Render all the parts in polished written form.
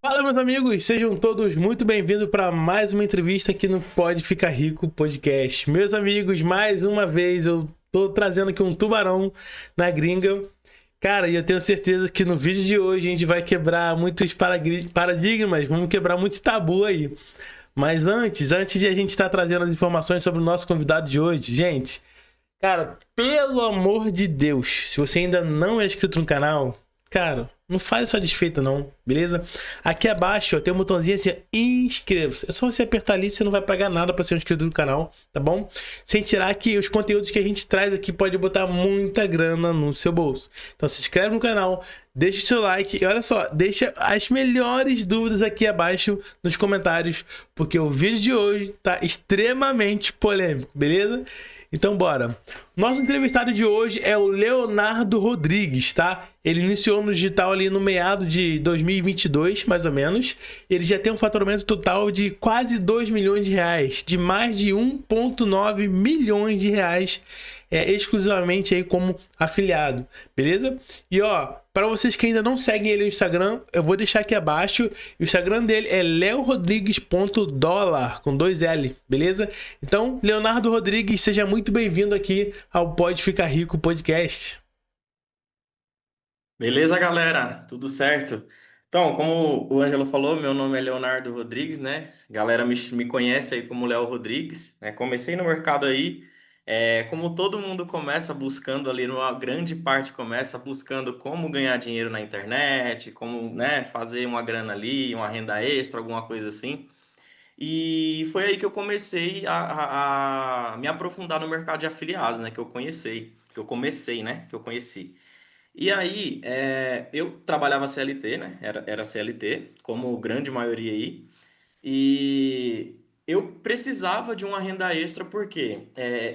Fala, meus amigos, sejam todos muito bem-vindos para mais uma entrevista aqui no Pode Ficar Rico Podcast. Meus amigos, mais uma vez eu tô trazendo aqui um tubarão na gringa. Cara, e eu tenho certeza que no vídeo de hoje a gente vai quebrar muitos paradigmas, vamos quebrar muitos tabu aí. Mas antes de a gente estar trazendo as informações sobre o nosso convidado de hoje, gente, cara, pelo amor de Deus, se você ainda não é inscrito no canal, cara, não faz essa desfeita não, beleza? Aqui abaixo ó, tem um botãozinho assim, inscreva-se. É só você apertar ali, você não vai pagar nada para ser inscrito no canal, tá bom? Sem tirar que os conteúdos que a gente traz aqui pode botar muita grana no seu bolso. Então se inscreve no canal, deixa o seu like e olha só, deixa as melhores dúvidas aqui abaixo nos comentários, porque o vídeo de hoje tá extremamente polêmico, beleza? Então bora. Nosso entrevistado de hoje é o Leonardo Rodrigues, tá? Ele iniciou no digital ali no meado de 2022, mais ou menos. Ele já tem um faturamento total de quase 2 milhões de reais, de mais de 1,9 milhões de reais, exclusivamente aí como afiliado, beleza? E ó, para vocês que ainda não seguem ele no Instagram, eu vou deixar aqui abaixo. O Instagram dele é leorodrigues.dollar, com 2 L, beleza? Então, Leonardo Rodrigues, seja muito bem-vindo aqui ao Pode Ficar Rico Podcast. Beleza, galera? Tudo certo? Então, como o Ângelo falou, meu nome é Leonardo Rodrigues, né? A galera me conhece aí como Léo Rodrigues, né? Comecei no mercado aí, como todo mundo começa buscando ali, numa grande parte começa buscando como ganhar dinheiro na internet, como, né, fazer uma grana ali, uma renda extra, alguma coisa assim. E foi aí que eu comecei a me aprofundar no mercado de afiliados, né? Que eu conheci. E aí, eu trabalhava CLT, né? Era CLT, como grande maioria aí. E eu precisava de uma renda extra porque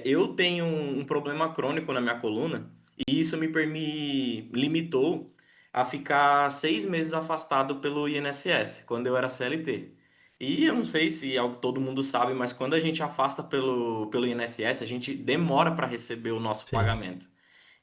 eu tenho um problema crônico na minha coluna e isso me limitou a ficar 6 meses afastado pelo INSS, quando eu era CLT. E eu não sei se é algo que todo mundo sabe, mas quando a gente afasta pelo INSS, a gente demora para receber o nosso Sim. pagamento.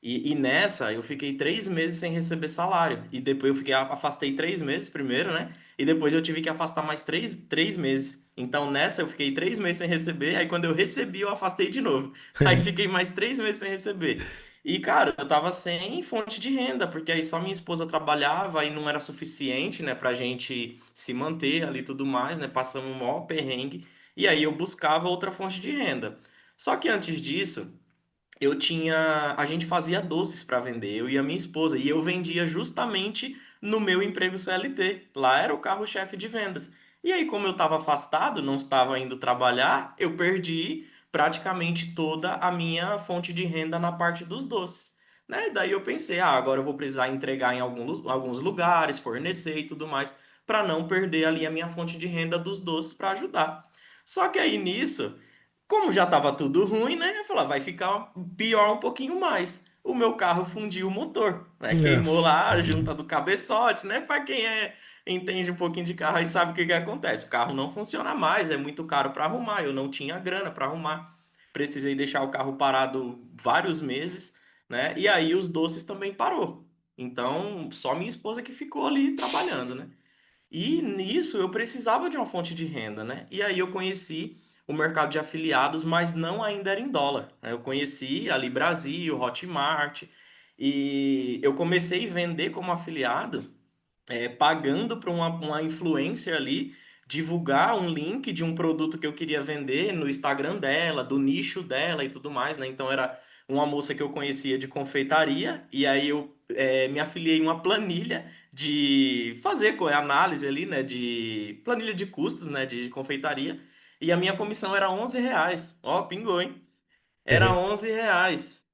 E nessa eu fiquei 3 meses sem receber salário. E depois eu afastei 3 meses primeiro, né? E depois eu tive que afastar mais três meses. Então nessa eu fiquei 3 meses sem receber. Aí quando eu recebi, eu afastei de novo. Aí fiquei mais 3 meses sem receber. E cara, eu tava sem fonte de renda, porque aí só minha esposa trabalhava e não era suficiente, né, pra gente se manter ali e tudo mais, né? Passamos um maior perrengue. E aí eu buscava outra fonte de renda. Só que antes disso a gente fazia doces para vender, eu e a minha esposa, e eu vendia justamente no meu emprego CLT. Lá era o carro-chefe de vendas. E aí, como eu estava afastado, não estava indo trabalhar, eu perdi praticamente toda a minha fonte de renda na parte dos doces. Né? E daí eu pensei, agora eu vou precisar entregar em alguns lugares, fornecer e tudo mais, para não perder ali a minha fonte de renda dos doces para ajudar. Só que aí nisso como já estava tudo ruim, né? Eu falei, vai ficar pior um pouquinho mais. O meu carro fundiu o motor, né? Queimou Nossa. lá a junta do cabeçote, né? Para quem entende um pouquinho de carro aí sabe o que que acontece. O carro não funciona mais, é muito caro para arrumar. Eu não tinha grana para arrumar. Precisei deixar o carro parado vários meses, né? E aí os doces também parou. Então, só minha esposa que ficou ali trabalhando, né? E nisso eu precisava de uma fonte de renda, né? E aí eu conheci o mercado de afiliados, mas não ainda era em dólar, né? Eu conheci ali Brasil, Hotmart, e eu comecei a vender como afiliado, pagando para uma influencer ali divulgar um link de um produto que eu queria vender no Instagram dela, do nicho dela e tudo mais, né? Então era uma moça que eu conhecia de confeitaria, e aí eu me afiliei em uma planilha de fazer análise ali, né? De planilha de custos, né? De confeitaria. E a minha comissão era R$ 11. Ó, pingou, hein? Era R$ 11,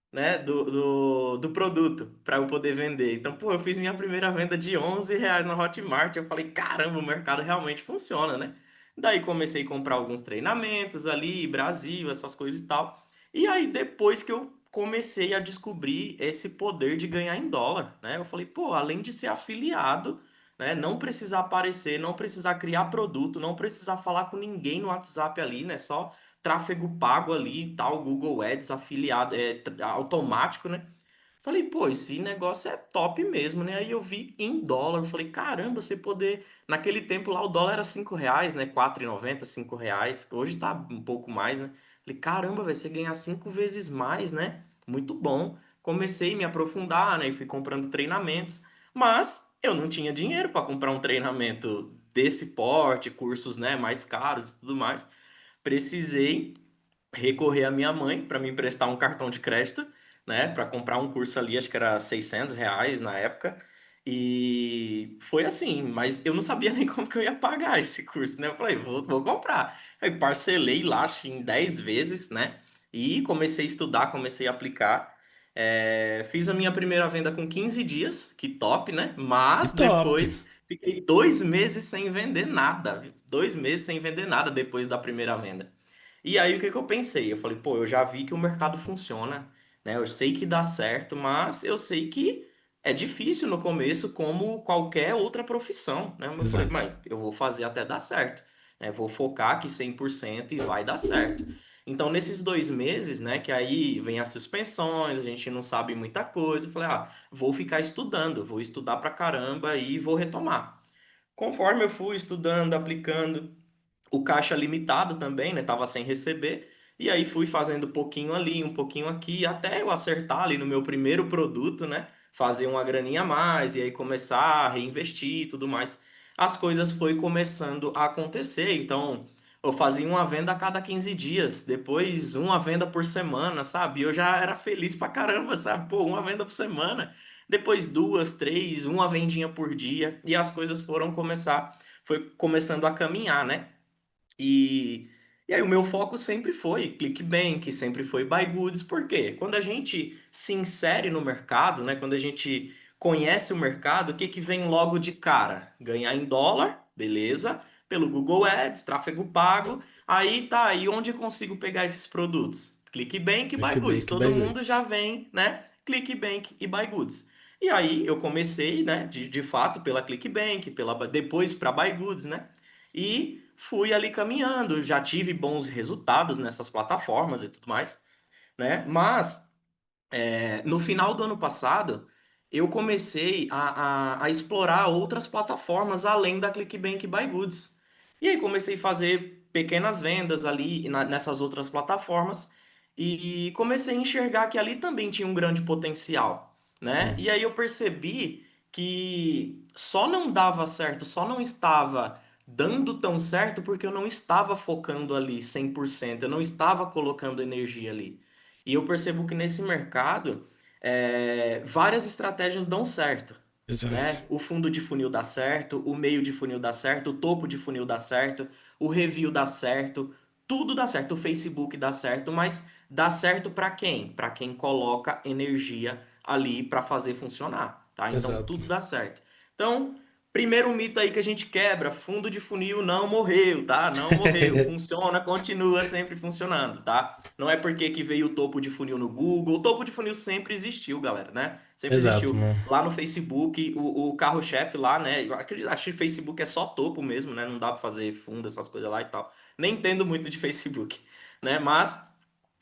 né, do produto para eu poder vender. Então, pô, eu fiz minha primeira venda de R$ 11 na Hotmart. Eu falei, caramba, o mercado realmente funciona, né? Daí comecei a comprar alguns treinamentos ali, Brasil, essas coisas e tal. E aí, depois que eu comecei a descobrir esse poder de ganhar em dólar, né? Eu falei, pô, além de ser afiliado, né, não precisar aparecer, não precisar criar produto, não precisar falar com ninguém no WhatsApp ali, né? Só tráfego pago ali e tal, Google Ads afiliado, automático, né? Falei, pô, esse negócio é top mesmo, né? Aí eu vi em dólar, eu falei, caramba, você poder. Naquele tempo lá o dólar era R$ 5, né? 4,90, R$ 5. Hoje tá um pouco mais, né? Falei, caramba, vai você ganhar 5 vezes mais, né? Muito bom. Comecei a me aprofundar, né? E fui comprando treinamentos, mas eu não tinha dinheiro para comprar um treinamento desse porte, cursos, né, mais caros e tudo mais. Precisei recorrer à minha mãe para me emprestar um cartão de crédito, né, para comprar um curso ali, acho que era R$ 600 na época. E foi assim, mas eu não sabia nem como que eu ia pagar esse curso, né? Eu falei, vou comprar. Aí parcelei lá, acho que em 10 vezes, né? E comecei a estudar, comecei a aplicar. Fiz a minha primeira venda com 15 dias, que top, né? Que Mas top. depois fiquei 2 meses sem vender nada, viu? 2 meses sem vender nada depois da primeira venda. E aí o que que eu pensei? Eu falei, pô, eu já vi que o mercado funciona, né? Eu sei que dá certo, mas eu sei que é difícil no começo, como qualquer outra profissão, né? Eu falei, Exato. mas eu vou fazer até dar certo, né? Vou focar aqui 100% e vai dar certo. Então, nesses 2 meses, né, que aí vem as suspensões, a gente não sabe muita coisa, eu falei, vou ficar estudando, vou estudar pra caramba e vou retomar. Conforme eu fui estudando, aplicando, o caixa limitado também, né? Tava sem receber. E aí fui fazendo um pouquinho ali, um pouquinho aqui, até eu acertar ali no meu primeiro produto, né? Fazer uma graninha a mais e aí começar a reinvestir e tudo mais. As coisas foi começando a acontecer. Então, eu fazia uma venda a cada 15 dias, depois uma venda por semana, sabe? Eu já era feliz pra caramba, sabe? Pô, uma venda por semana. Depois duas, três, uma vendinha por dia. E as coisas foi começando a caminhar, né? E, e aí o meu foco sempre foi ClickBank, sempre foi BuyGoods. Por quê? Quando a gente se insere no mercado, né? Quando a gente conhece o mercado, o que que vem logo de cara? Ganhar em dólar, beleza? Pelo Google Ads, tráfego pago. Aí tá, aí onde eu consigo pegar esses produtos? ClickBank e BuyGoods. Clickbank, Todo bem mundo já good. vem, né? ClickBank e BuyGoods. E aí eu comecei, né, de fato, pela ClickBank, depois para BuyGoods, né? E fui ali caminhando, já tive bons resultados nessas plataformas e tudo mais, né? Mas no final do ano passado, eu comecei a explorar outras plataformas além da ClickBank e BuyGoods. E aí comecei a fazer pequenas vendas ali nessas outras plataformas e comecei a enxergar que ali também tinha um grande potencial, né? Sim. E aí eu percebi que só não dava certo, só não estava dando tão certo porque eu não estava focando ali 100%, eu não estava colocando energia ali. E eu percebo que nesse mercado, várias estratégias dão certo, Exato. né? O fundo de funil dá certo, o meio de funil dá certo, o topo de funil dá certo, o review dá certo, tudo dá certo, o Facebook dá certo, mas dá certo para quem? Para quem coloca energia ali para fazer funcionar, tá? Então Exato. tudo dá certo. Então, primeiro mito aí que a gente quebra, fundo de funil não morreu, tá? Não morreu, funciona, continua sempre funcionando, tá? Não é porque que veio o topo de funil no Google. O topo de funil sempre existiu, galera, né? Sempre Exato, existiu. mano. Lá no Facebook, o carro-chefe lá, né? Eu acredito, acho que Facebook é só topo mesmo, né? Não dá pra fazer fundo, essas coisas lá e tal. Nem entendo muito de Facebook, né? Mas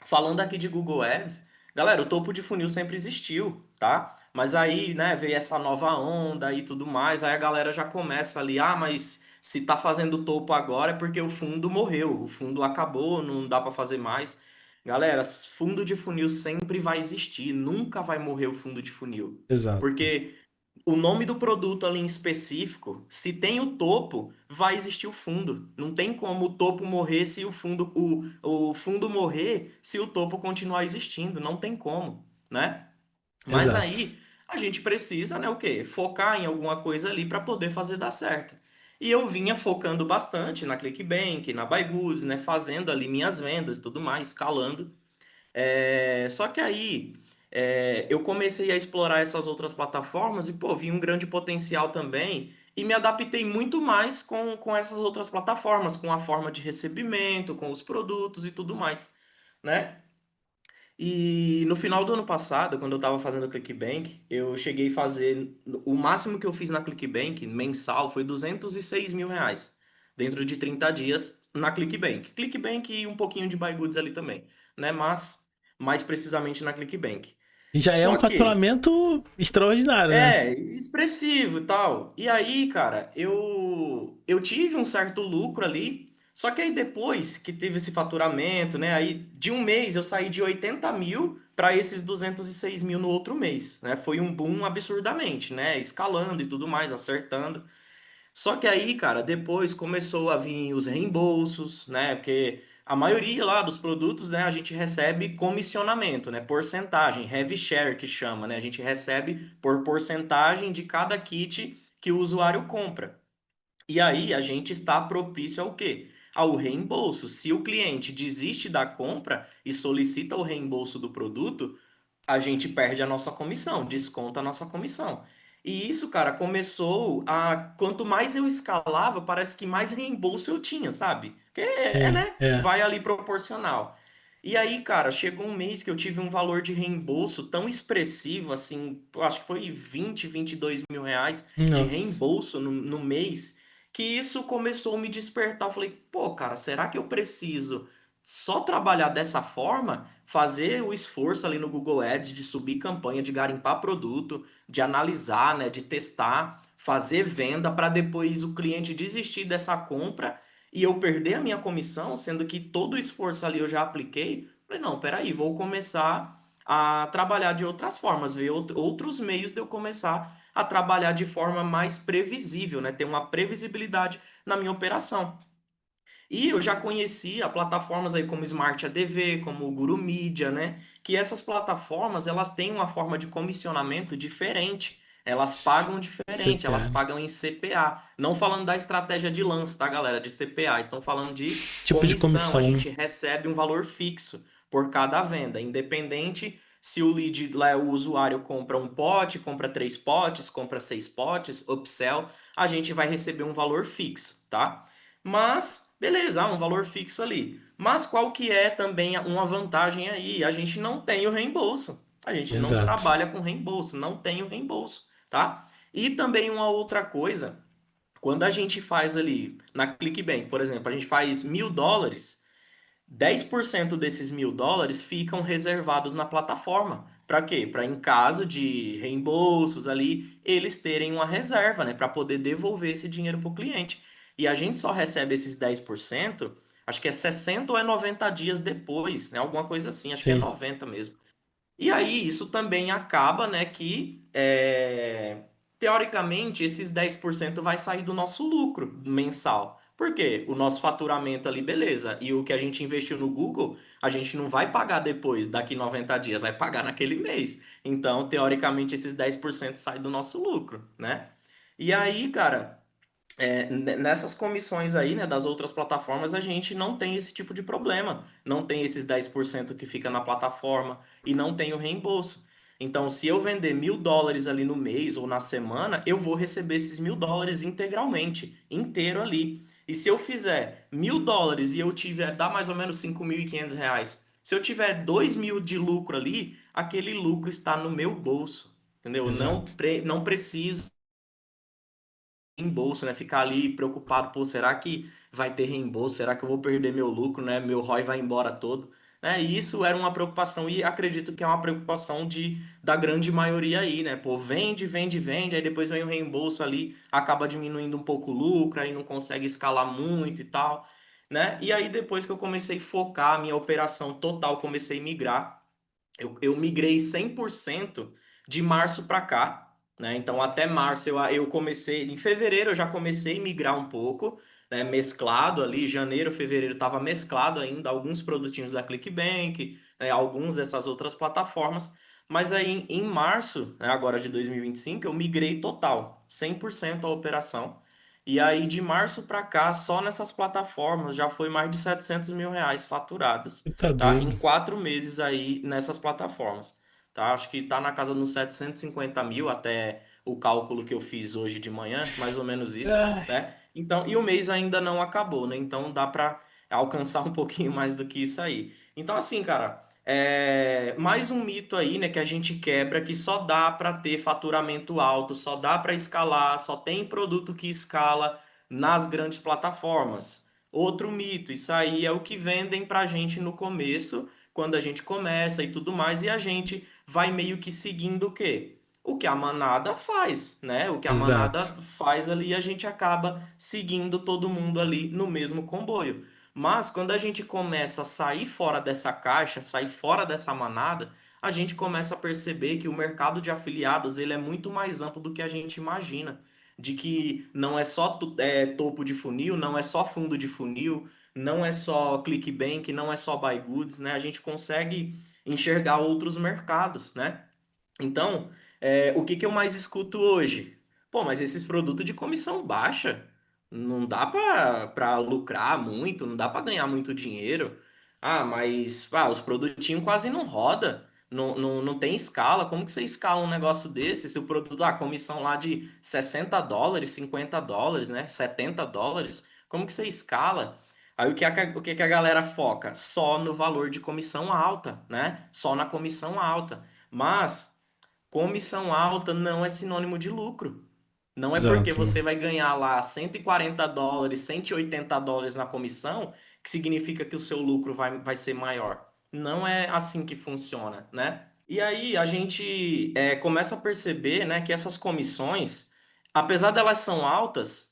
falando aqui de Google Ads, galera, o topo de funil sempre existiu, tá? Mas aí, né, veio essa nova onda e tudo mais, aí a galera já começa ali, mas se tá fazendo topo agora é porque o fundo morreu, o fundo acabou, não dá para fazer mais. Galera, fundo de funil sempre vai existir, nunca vai morrer o fundo de funil. Exato. Porque o nome do produto ali em específico, se tem o topo, vai existir o fundo. Não tem como o topo morrer se o fundo morrer se o topo continuar existindo. Não tem como, né? Mas Exato. aí a gente precisa, né, o quê? Focar em alguma coisa ali para poder fazer dar certo. E eu vinha focando bastante na ClickBank, na BuyGoods, né, fazendo ali minhas vendas e tudo mais, escalando. Só que aí eu comecei a explorar essas outras plataformas e, pô, vi um grande potencial também e me adaptei muito mais com essas outras plataformas, com a forma de recebimento, com os produtos e tudo mais, né? E no final do ano passado, quando eu estava fazendo o ClickBank, eu cheguei a fazer. O máximo que eu fiz na ClickBank, mensal, foi R$ 206 mil, dentro de 30 dias na ClickBank. ClickBank e um pouquinho de BuyGoods ali também, né? Mas mais precisamente na ClickBank. E já é um Só que faturamento extraordinário, né? é expressivo e tal. E aí, cara, eu tive um certo lucro ali. Só que aí depois que teve esse faturamento, né? Aí de um mês eu saí de 80 mil para esses 206 mil no outro mês, né? Foi um boom absurdamente, né? Escalando e tudo mais, acertando. Só que aí, cara, depois começou a vir os reembolsos, né? Porque a maioria lá dos produtos, né, a gente recebe comissionamento, né? Porcentagem, heavy share que chama, né? A gente recebe por porcentagem de cada kit que o usuário compra. E aí a gente está propício ao quê? Ao reembolso. Se o cliente desiste da compra e solicita o reembolso do produto, a gente perde a nossa comissão, desconta a nossa comissão. E isso, cara, começou a. Quanto mais eu escalava, parece que mais reembolso eu tinha, sabe? Porque Sim, né? é. Vai ali proporcional. E aí, cara, chegou um mês que eu tive um valor de reembolso tão expressivo, assim, eu acho que foi 22 mil reais de Nossa. reembolso no mês, que isso começou a me despertar. Eu falei, pô, cara, será que eu preciso só trabalhar dessa forma? Fazer o esforço ali no Google Ads de subir campanha, de garimpar produto, de analisar, né, de testar, fazer venda para depois o cliente desistir dessa compra e eu perder a minha comissão, sendo que todo o esforço ali eu já apliquei. Falei, não, peraí, vou começar a trabalhar de outras formas, ver outros meios de eu começar a trabalhar de forma mais previsível, né, ter uma previsibilidade na minha operação. E eu já conhecia plataformas aí como Smart ADV, como o Guru Media, né? Que essas plataformas, elas têm uma forma de comissionamento diferente. Elas pagam diferente, elas CPA. pagam em CPA. Não falando da estratégia de lance, tá, galera? De CPA. Estão falando de Tipo de comissão. A comissão, né? gente recebe um valor fixo por cada venda, independente se o lead, lá, o usuário compra um pote, compra 3 potes, compra 6 potes, upsell, a gente vai receber um valor fixo, tá? Mas, beleza, há um valor fixo ali. Mas qual que é também uma vantagem aí? A gente não tem o reembolso. A gente não Exato. trabalha com reembolso, não tem o reembolso, tá? E também uma outra coisa, quando a gente faz ali na ClickBank, por exemplo, a gente faz US$ 1.000, 10% desses US$ 1.000 ficam reservados na plataforma. Para quê? Para em caso de reembolsos ali, eles terem uma reserva, né? Para poder devolver esse dinheiro para o cliente. E a gente só recebe esses 10%, acho que é 60 ou é 90 dias depois, né? Alguma coisa assim, acho que é Sim. 90 mesmo. E aí, isso também acaba, né, que teoricamente esses 10% vai sair do nosso lucro mensal. Por quê? O nosso faturamento ali, beleza. E o que a gente investiu no Google, a gente não vai pagar depois, daqui 90 dias, vai pagar naquele mês. Então, teoricamente, esses 10% saem do nosso lucro, né? E aí, cara, nessas comissões aí, né, das outras plataformas, a gente não tem esse tipo de problema. Não tem esses 10% que fica na plataforma e não tem o reembolso. Então, se eu vender US$ 1.000 ali no mês ou na semana, eu vou receber esses US$ 1.000 integralmente, inteiro ali. E se eu fizer US$ 1.000 e eu tiver, dá mais ou menos R$ 5.500. Se eu tiver 2.000 de lucro ali, aquele lucro está no meu bolso, entendeu? Exato. Não preciso reembolso, né? Ficar ali preocupado, pô, será que vai ter reembolso? Será que eu vou perder meu lucro, né? Meu ROI vai embora todo, né? E isso era uma preocupação e acredito que é uma preocupação da grande maioria aí, né? Pô, vende, vende, vende, aí depois vem o reembolso ali, acaba diminuindo um pouco o lucro, aí não consegue escalar muito e tal, né? E aí depois que eu comecei a focar a minha operação total, comecei a migrar. Eu migrei 100% de março para cá, né? Então, até março eu comecei. Em fevereiro eu já comecei a migrar um pouco, né? Mesclado ali. Janeiro, fevereiro estava mesclado ainda, alguns produtinhos da ClickBank, né? Alguns dessas outras plataformas. Mas aí em março, né? Agora de 2025, eu migrei total, 100% a operação. E aí de março para cá, só nessas plataformas, já foi mais de R$ 700 mil faturados, Você tá tá? Em doido. 4 meses aí nessas plataformas, tá? Acho que tá na casa dos 750 mil até o cálculo que eu fiz hoje de manhã, mais ou menos isso, Ai, né? Então, e o mês ainda não acabou, né? Então dá para alcançar um pouquinho mais do que isso aí. Então, assim, cara, mais um mito aí, né, que a gente quebra que só dá para ter faturamento alto, só dá para escalar, só tem produto que escala nas grandes plataformas. Outro mito, isso aí é o que vendem pra gente no começo, quando a gente começa e tudo mais, e a gente vai meio que seguindo o quê? O que a manada faz, né? O que a Exato. manada faz ali, a gente acaba seguindo todo mundo ali no mesmo comboio. Mas quando a gente começa a sair fora dessa caixa, sair fora dessa manada, a gente começa a perceber que o mercado de afiliados ele é muito mais amplo do que a gente imagina. De que não é só topo de funil, não é só fundo de funil, não é só ClickBank, não é só Buy Goods, né? A gente consegue enxergar outros mercados, né? Então, o que que eu mais escuto hoje? Pô, mas esses produtos de comissão baixa, não dá para lucrar muito, não dá para ganhar muito dinheiro. Ah, mas os produtinhos quase não roda, não tem escala. Como que você escala um negócio desse? Se o produto, a comissão lá de US$ 60, US$ 50, né? US$ 70, como que você escala? Aí o que que a galera foca? Só no valor de comissão alta, né? Só na comissão alta. Mas comissão alta não é sinônimo de lucro. Não é porque Exato. você vai ganhar lá US$ 140, US$ 180 na comissão, que significa que o seu lucro vai ser maior. Não é assim que funciona, né? E aí a gente começa a perceber, né, que essas comissões, apesar delas são altas,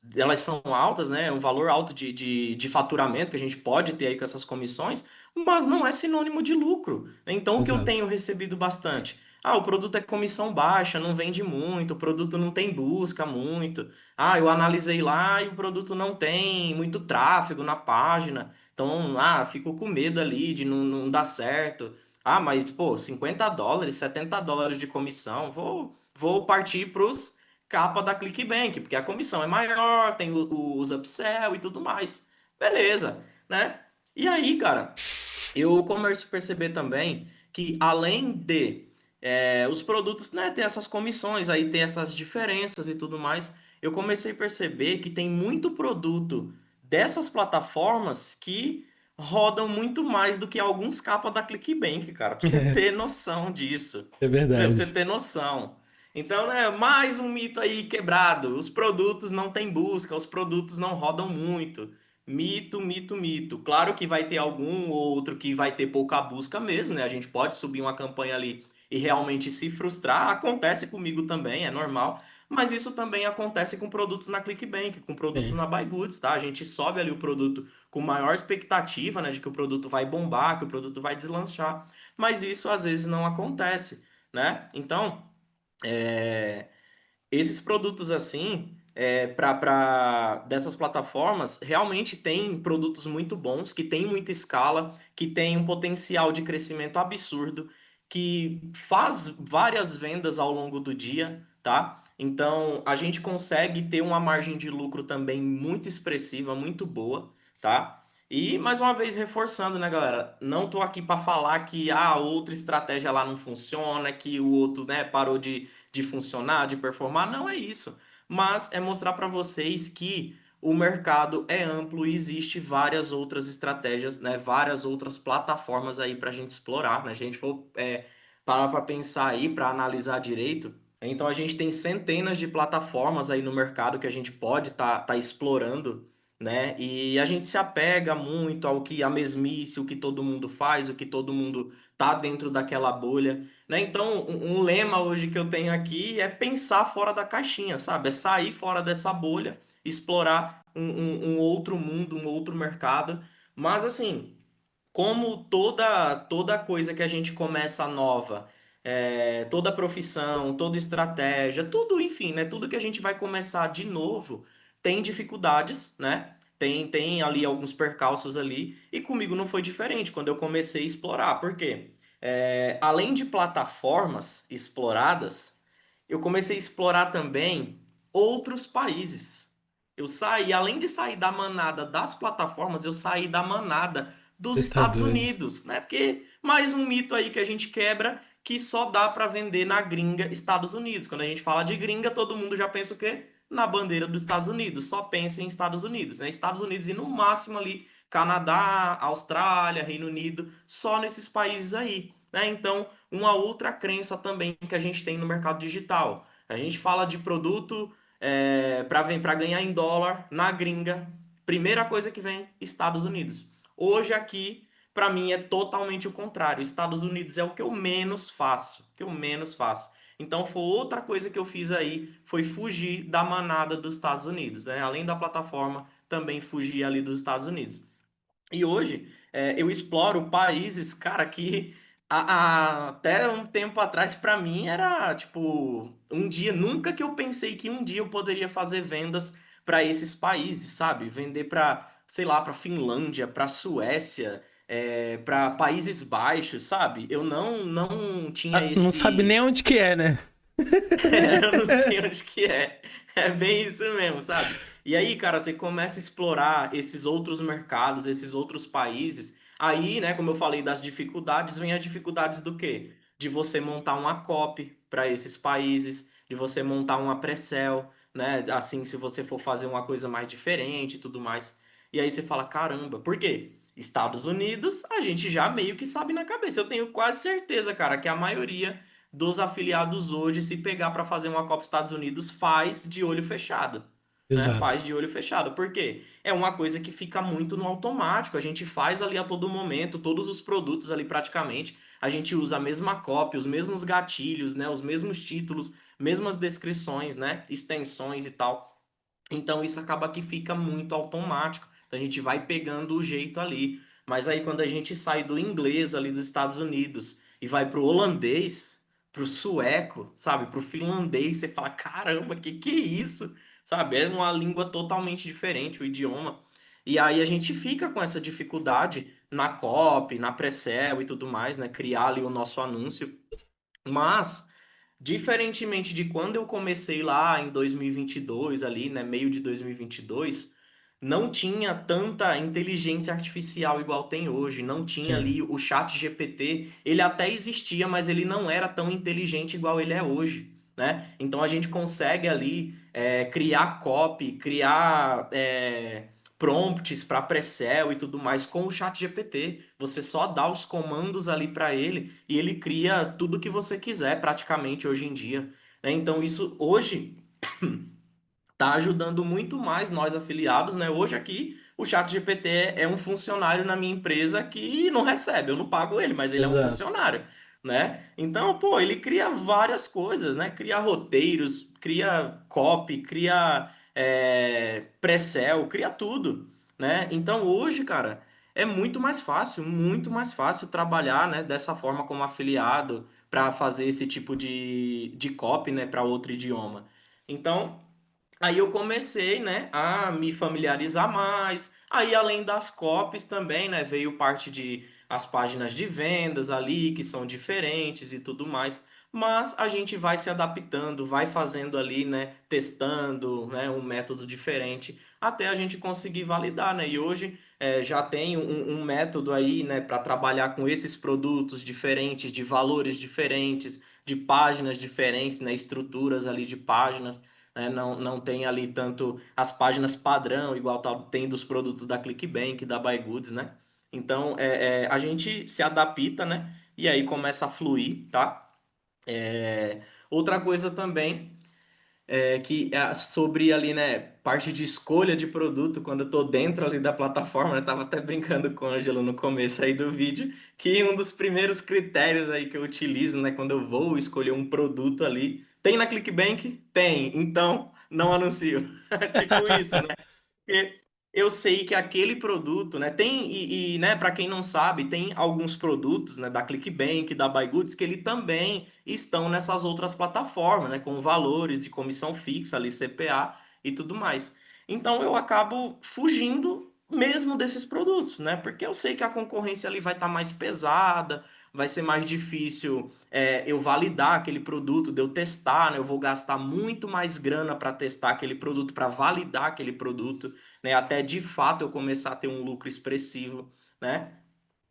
né? Um valor alto de faturamento que a gente pode ter aí com essas comissões, mas não é sinônimo de lucro. Então, o que eu Exato. tenho recebido bastante? Ah, o produto é comissão baixa, não vende muito, o produto não tem busca muito. Ah, eu analisei lá e o produto não tem muito tráfego na página. Então, fico com medo ali de não dar certo. Ah, mas, pô, US$ 50, US$ 70 de comissão. Vou partir para os capa da ClickBank, porque a comissão é maior, tem os upsell e tudo mais. Beleza, né? E aí, cara, eu começo a perceber também que além de os produtos, né, ter essas comissões, aí ter essas diferenças e tudo mais, eu comecei a perceber que tem muito produto dessas plataformas que rodam muito mais do que alguns capas da ClickBank, cara, pra você ter noção disso. É Pra você verdade. ter noção. Então, né, mais um mito aí quebrado. Os produtos não têm busca, os produtos não rodam muito. Mito, mito, mito. Claro que vai ter algum ou outro que vai ter pouca busca mesmo, né? A gente pode subir uma campanha ali e realmente se frustrar. Acontece comigo também, é normal. Mas isso também acontece com produtos na ClickBank, com produtos Sim. na BuyGoods, tá? A gente sobe ali o produto com maior expectativa, né, de que o produto vai bombar, que o produto vai deslanchar. Mas isso às vezes não acontece, né? Então, é, esses produtos assim, dessas plataformas, realmente tem produtos muito bons, que tem muita escala, que tem um potencial de crescimento absurdo, que faz várias vendas ao longo do dia, tá? Então, a gente consegue ter uma margem de lucro também muito expressiva, muito boa, tá? E mais uma vez reforçando, né, galera? Não tô aqui para falar que a outra estratégia lá não funciona, que o outro, né, parou de funcionar, de performar, não é isso. Mas é mostrar para vocês que o mercado é amplo e existe várias outras estratégias, né? Várias outras plataformas aí para a gente explorar, né? A gente for parar para pensar aí, para analisar direito. Então a gente tem centenas de plataformas aí no mercado que a gente pode tá explorando, né? E a gente se apega muito ao que a mesmice, o que todo mundo faz, o que todo mundo tá dentro daquela bolha, né? Então, um lema hoje que eu tenho aqui é pensar fora da caixinha, sabe? É sair fora dessa bolha, explorar um outro mundo, um outro mercado. Mas, assim, como toda coisa que a gente começa nova, toda profissão, toda estratégia, tudo, enfim, né? Tudo que a gente vai começar de novo tem dificuldades, né? Tem ali alguns percalços ali, e comigo não foi diferente quando eu comecei a explorar. Por quê? Além de plataformas exploradas, eu comecei a explorar também outros países. Eu saí, além de sair da manada das plataformas, eu saí da manada dos Você tá Estados doido. Unidos, né? Porque mais um mito aí que a gente quebra que só dá para vender na gringa Estados Unidos. Quando a gente fala de gringa, todo mundo já pensa o quê? Na bandeira dos Estados Unidos, só pensa em Estados Unidos, né? Estados Unidos e no máximo ali Canadá, Austrália, Reino Unido, só nesses países aí, né? Então, uma outra crença também que a gente tem no mercado digital. A gente fala de produto para ganhar em dólar na gringa. Primeira coisa que vem, Estados Unidos. Hoje aqui, Para mim é totalmente o contrário. Estados Unidos é o que eu menos faço, o que eu menos faço. Então foi outra coisa que eu fiz aí, foi fugir da manada dos Estados Unidos, né? Além da plataforma, também fugir ali dos Estados Unidos. E hoje eu exploro países, cara, que até um tempo atrás para mim era tipo um dia, nunca que eu pensei que um dia eu poderia fazer vendas para esses países, sabe? Vender para, sei lá, para Finlândia, para Suécia, para Países Baixos, sabe? Eu não tinha Ah, não sabe esse nem onde que é, né? eu não sei onde que é. É bem isso mesmo, sabe? E aí, cara, você começa a explorar esses outros mercados, esses outros países. Aí, né, como eu falei das dificuldades, vem as dificuldades do quê? De você montar uma copy para esses países, de você montar uma pré-sell, né? Assim, se você for fazer uma coisa mais diferente e tudo mais. E aí você fala, caramba, por quê? Estados Unidos, a gente já meio que sabe na cabeça. Eu tenho quase certeza, cara, que a maioria dos afiliados hoje, se pegar para fazer uma Copa Estados Unidos, faz de olho fechado. Né? Exato. Faz de olho fechado. Por quê? É uma coisa que fica muito no automático. A gente faz ali a todo momento, todos os produtos ali praticamente. A gente usa a mesma cópia, os mesmos gatilhos, né? Os mesmos títulos, mesmas descrições, né? Extensões e tal. Então isso acaba que fica muito automático. Então, a gente vai pegando o jeito ali. Mas aí quando a gente sai do inglês ali dos Estados Unidos e vai pro holandês, pro sueco, sabe, pro finlandês, você fala, caramba, que é isso? Sabe, é uma língua totalmente diferente o idioma. E aí a gente fica com essa dificuldade na copy, na pre-sell e tudo mais, né, criar ali o nosso anúncio. Mas diferentemente de quando eu comecei lá em 2022 ali, né, meio de 2022, não tinha tanta inteligência artificial igual tem hoje, não tinha Sim. ali o chat GPT, ele até existia, mas ele não era tão inteligente igual ele é hoje, né? Então a gente consegue ali criar copy, criar prompts para pré-sell e tudo mais com o chat GPT. Você só dá os comandos ali para ele e ele cria tudo que você quiser praticamente hoje em dia, né? Então isso hoje está ajudando muito mais nós afiliados, né? Hoje aqui o chat GPT é um funcionário na minha empresa que não recebe, eu não pago ele, mas ele é um Exato. funcionário, né? Então, pô, ele cria várias coisas, né? Cria roteiros, cria copy, cria pré-sell, cria tudo, né? Então hoje, cara, é muito mais fácil trabalhar, né? Dessa forma como afiliado para fazer esse tipo de copy, né? Para outro idioma. Então aí eu comecei, né, a me familiarizar mais. Aí, além das copies também, né, veio parte de as páginas de vendas ali, que são diferentes e tudo mais. Mas a gente vai se adaptando, vai fazendo ali, né, testando, né, um método diferente, até a gente conseguir validar, né? E hoje já tem um método aí, né, para trabalhar com esses produtos diferentes, de valores diferentes, de páginas diferentes, né, estruturas ali de páginas, né? Não tem ali tanto as páginas padrão, igual tem dos produtos da ClickBank, da Buy Goods, né? Então, a gente se adapta, né? E aí começa a fluir, tá? Outra coisa também que é sobre ali, né, parte de escolha de produto, quando eu tô dentro ali da plataforma, né? Tava até brincando com o Ângelo no começo aí do vídeo, que um dos primeiros critérios aí que eu utilizo, né, quando eu vou escolher um produto ali, tem na ClickBank? Tem, então não anuncio. Tipo isso, né? Porque eu sei que aquele produto, né, tem né, para quem não sabe, tem alguns produtos, né, da ClickBank, da BuyGoods, que ele também estão nessas outras plataformas, né, com valores de comissão fixa ali, CPA e tudo mais. Então eu acabo fugindo mesmo desses produtos, né? Porque eu sei que a concorrência ali vai estar mais pesada, vai ser mais difícil eu validar aquele produto, de eu testar, né? Eu vou gastar muito mais grana para testar aquele produto, para validar aquele produto, né? Até de fato eu começar a ter um lucro expressivo, né?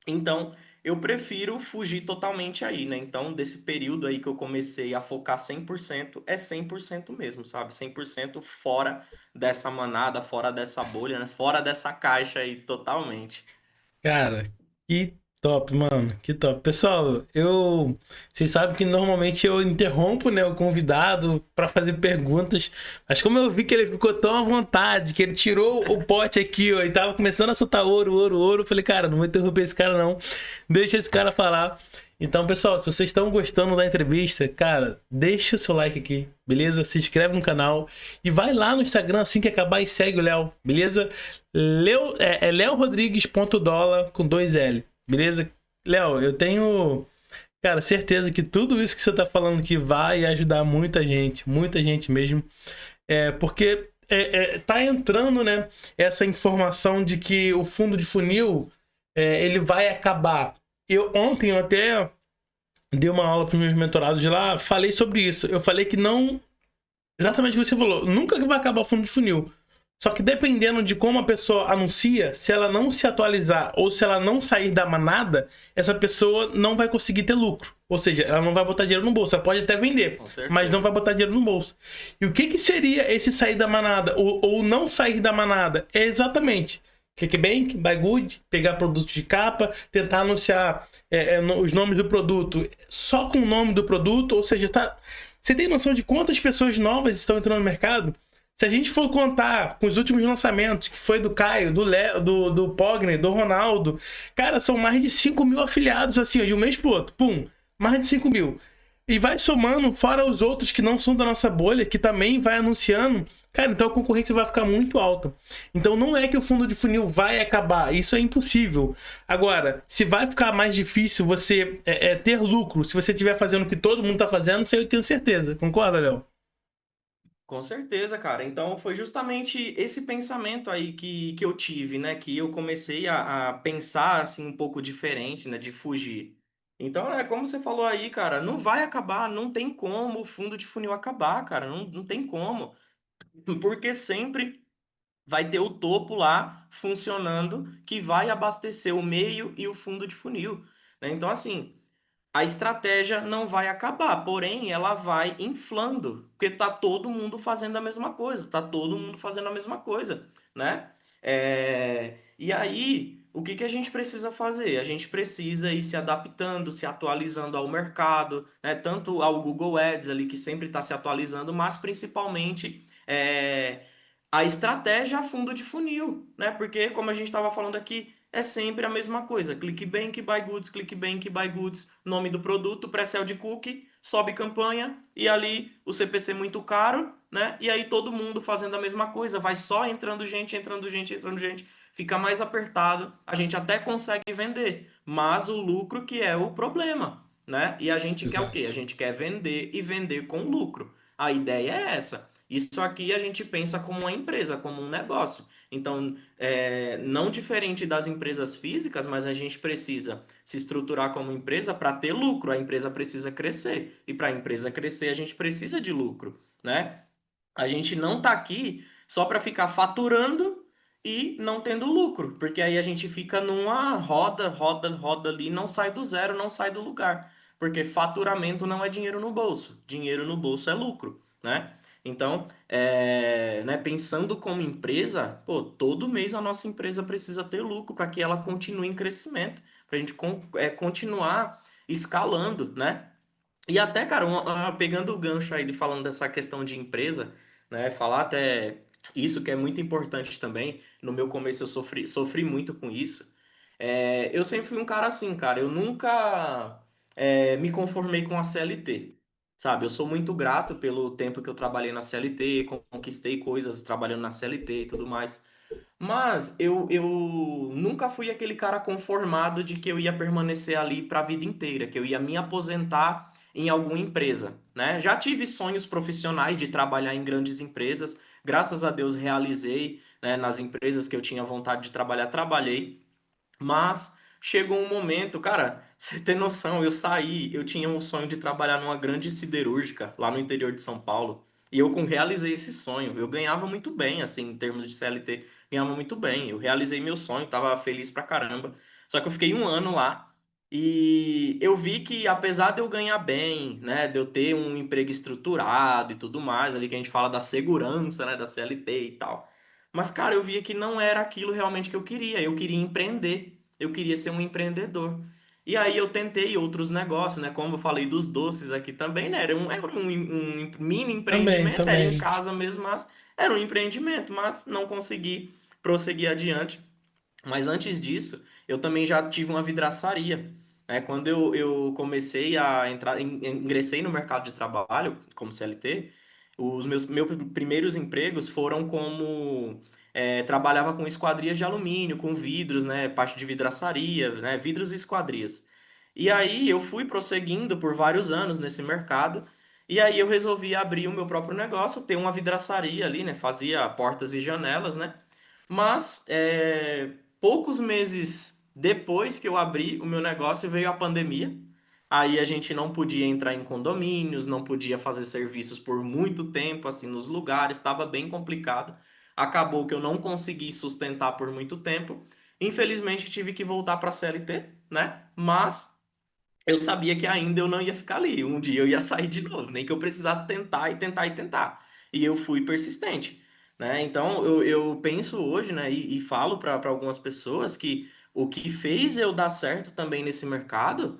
Então, eu prefiro fugir totalmente aí, né? Então, desse período aí que eu comecei a focar 100% é 100% mesmo, sabe? 100% fora dessa manada, fora dessa bolha, né? Fora dessa caixa aí, totalmente. Cara, que Top, mano. Que top. Pessoal, vocês sabem que normalmente eu interrompo, né, o convidado para fazer perguntas, mas como eu vi que ele ficou tão à vontade, que ele tirou o pote aqui, ó, e tava começando a soltar ouro, ouro, ouro, eu falei, cara, não vou interromper esse cara não. Deixa esse cara falar. Então, pessoal, se vocês estão gostando da entrevista, cara, deixa o seu like aqui, beleza? Se inscreve no canal e vai lá no Instagram assim que acabar e segue o Léo, beleza? leorodrigues.dola com 2L. Beleza? Léo, eu tenho, cara, certeza que tudo isso que você tá falando aqui vai ajudar muita gente mesmo. Porque tá entrando, né, essa informação de que o fundo de funil, ele vai acabar. Ontem eu até dei uma aula para os meus mentorados de lá, falei sobre isso. Eu falei que não, exatamente o que você falou, nunca vai acabar o fundo de funil. Só que dependendo de como a pessoa anuncia, se ela não se atualizar ou se ela não sair da manada, essa pessoa não vai conseguir ter lucro. Ou seja, ela não vai botar dinheiro no bolso. Ela pode até vender, mas não vai botar dinheiro no bolso. E o que seria esse sair da manada ou não sair da manada? É exatamente clickbank, buy good, pegar produtos de capa, tentar anunciar os nomes do produto só com o nome do produto. Ou seja, você tem noção de quantas pessoas novas estão entrando no mercado? Se a gente for contar com os últimos lançamentos, que foi do Caio, do Léo, do Pogner, do Ronaldo, cara, são mais de 5 mil afiliados, assim, de um mês pro outro. Pum, mais de 5 mil. E vai somando, fora os outros que não são da nossa bolha, que também vai anunciando. Cara, então a concorrência vai ficar muito alta. Então não é que o fundo de funil vai acabar, isso é impossível. Agora, se vai ficar mais difícil você ter lucro, se você estiver fazendo o que todo mundo tá fazendo, isso aí eu tenho certeza. Concorda, Léo? Com certeza, cara. Então foi justamente esse pensamento aí que eu tive, né? Que eu comecei a pensar assim um pouco diferente, né? De fugir. Então, como você falou aí, cara, não vai acabar, não tem como o fundo de funil acabar, cara, não tem como. Porque sempre vai ter o topo lá funcionando que vai abastecer o meio e o fundo de funil, né? Então, assim, a estratégia não vai acabar, porém ela vai inflando, porque tá todo mundo fazendo a mesma coisa, tá todo mundo fazendo a mesma coisa, né? E aí, o que que a gente precisa fazer? A gente precisa ir se adaptando, se atualizando ao mercado, né? Tanto ao Google Ads ali, que sempre está se atualizando, mas principalmente a estratégia a fundo de funil, né? Porque, como a gente estava falando aqui, é sempre a mesma coisa. ClickBank, Buy Goods, ClickBank, Buy Goods, nome do produto, pré-sell de cookie, sobe campanha e ali o CPC muito caro, né? E aí todo mundo fazendo a mesma coisa, vai só entrando gente, entrando gente, entrando gente, fica mais apertado, a gente até consegue vender, mas o lucro que é o problema, né? E a gente quer o quê? A Exato. gente quer vender e vender com lucro. A ideia é essa. Isso aqui a gente pensa como uma empresa, como um negócio. Então, não diferente das empresas físicas, mas a gente precisa se estruturar como empresa para ter lucro. A empresa precisa crescer. E para a empresa crescer, a gente precisa de lucro, né? A gente não está aqui só para ficar faturando e não tendo lucro, porque aí a gente fica numa roda, roda, roda ali, não sai do zero, não sai do lugar. Porque faturamento não é dinheiro no bolso. Dinheiro no bolso é lucro, né? Então, né, pensando como empresa, pô, todo mês a nossa empresa precisa ter lucro para que ela continue em crescimento, para a gente continuar escalando, né? E até, cara, pegando o gancho aí de falando dessa questão de empresa, né? Falar até isso que é muito importante também. No meu começo eu sofri muito com isso. Eu sempre fui um cara assim, cara. Eu nunca me conformei com a CLT. Sabe, eu sou muito grato pelo tempo que eu trabalhei na CLT, conquistei coisas trabalhando na CLT e tudo mais. Mas eu nunca fui aquele cara conformado de que eu ia permanecer ali para a vida inteira, que eu ia me aposentar em alguma empresa, né? Já tive sonhos profissionais de trabalhar em grandes empresas, graças a Deus realizei, né, nas empresas que eu tinha vontade de trabalhar, trabalhei. Mas chegou um momento, cara, você tem noção, eu saí, eu tinha um sonho de trabalhar numa grande siderúrgica lá no interior de São Paulo. E eu realizei esse sonho. Eu ganhava muito bem, assim, em termos de CLT, ganhava muito bem. Eu realizei meu sonho, tava feliz pra caramba. Só que eu fiquei um ano lá e eu vi que apesar de eu ganhar bem, né, de eu ter um emprego estruturado e tudo mais, ali que a gente fala da segurança, né, da CLT e tal. Mas, cara, eu via que não era aquilo realmente que eu queria. Eu queria empreender. Eu queria ser um empreendedor. E aí eu tentei outros negócios, né? Como eu falei dos doces aqui também, né? Era um mini Também, empreendimento, era em também. casa mesmo, mas era um empreendimento, mas não consegui prosseguir adiante. Mas antes disso, eu também já tive uma vidraçaria. Né? Quando eu comecei a entrar, ingressei no mercado de trabalho como CLT, os meus primeiros empregos foram como trabalhava com esquadrias de alumínio, com vidros, né? Parte de vidraçaria, né? Vidros e esquadrias. E aí eu fui prosseguindo por vários anos nesse mercado. E aí eu resolvi abrir o meu próprio negócio, ter uma vidraçaria ali, né? Fazia portas e janelas, né? Mas poucos meses depois que eu abri o meu negócio veio a pandemia. Aí a gente não podia entrar em condomínios, não podia fazer serviços por muito tempo assim nos lugares, estava bem complicado. Acabou que eu não consegui sustentar por muito tempo. Infelizmente tive que voltar para a CLT, né? Mas eu sabia que ainda eu não ia ficar ali. Um dia eu ia sair de novo, nem que eu precisasse tentar e tentar e tentar. E eu fui persistente, né? Então eu penso hoje, né, e falo para algumas pessoas que o que fez eu dar certo também nesse mercado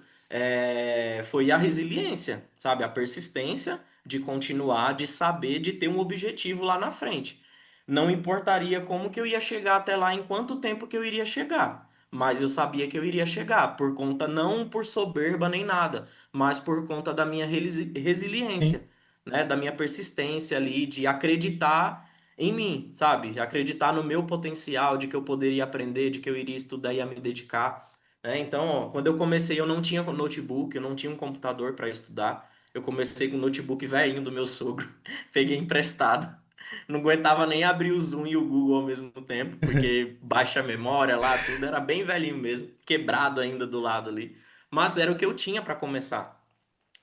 foi a resiliência, sabe? A persistência de continuar, de saber, de ter um objetivo lá na frente. Não importaria como que eu ia chegar até lá, em quanto tempo que eu iria chegar. Mas eu sabia que eu iria chegar, por conta, não por soberba nem nada, mas por conta da minha Sim. resiliência, né? Da minha persistência ali, de acreditar em mim, sabe? De acreditar no meu potencial, de que eu poderia aprender, de que eu iria estudar e ia me dedicar, né? Então, ó, quando eu comecei, eu não tinha notebook, eu não tinha um computador para estudar. Eu comecei com o notebook velhinho do meu sogro, peguei emprestado. Não aguentava nem abrir o Zoom e o Google ao mesmo tempo, porque baixa a memória lá, tudo era bem velhinho mesmo, quebrado ainda do lado ali. Mas era o que eu tinha para começar,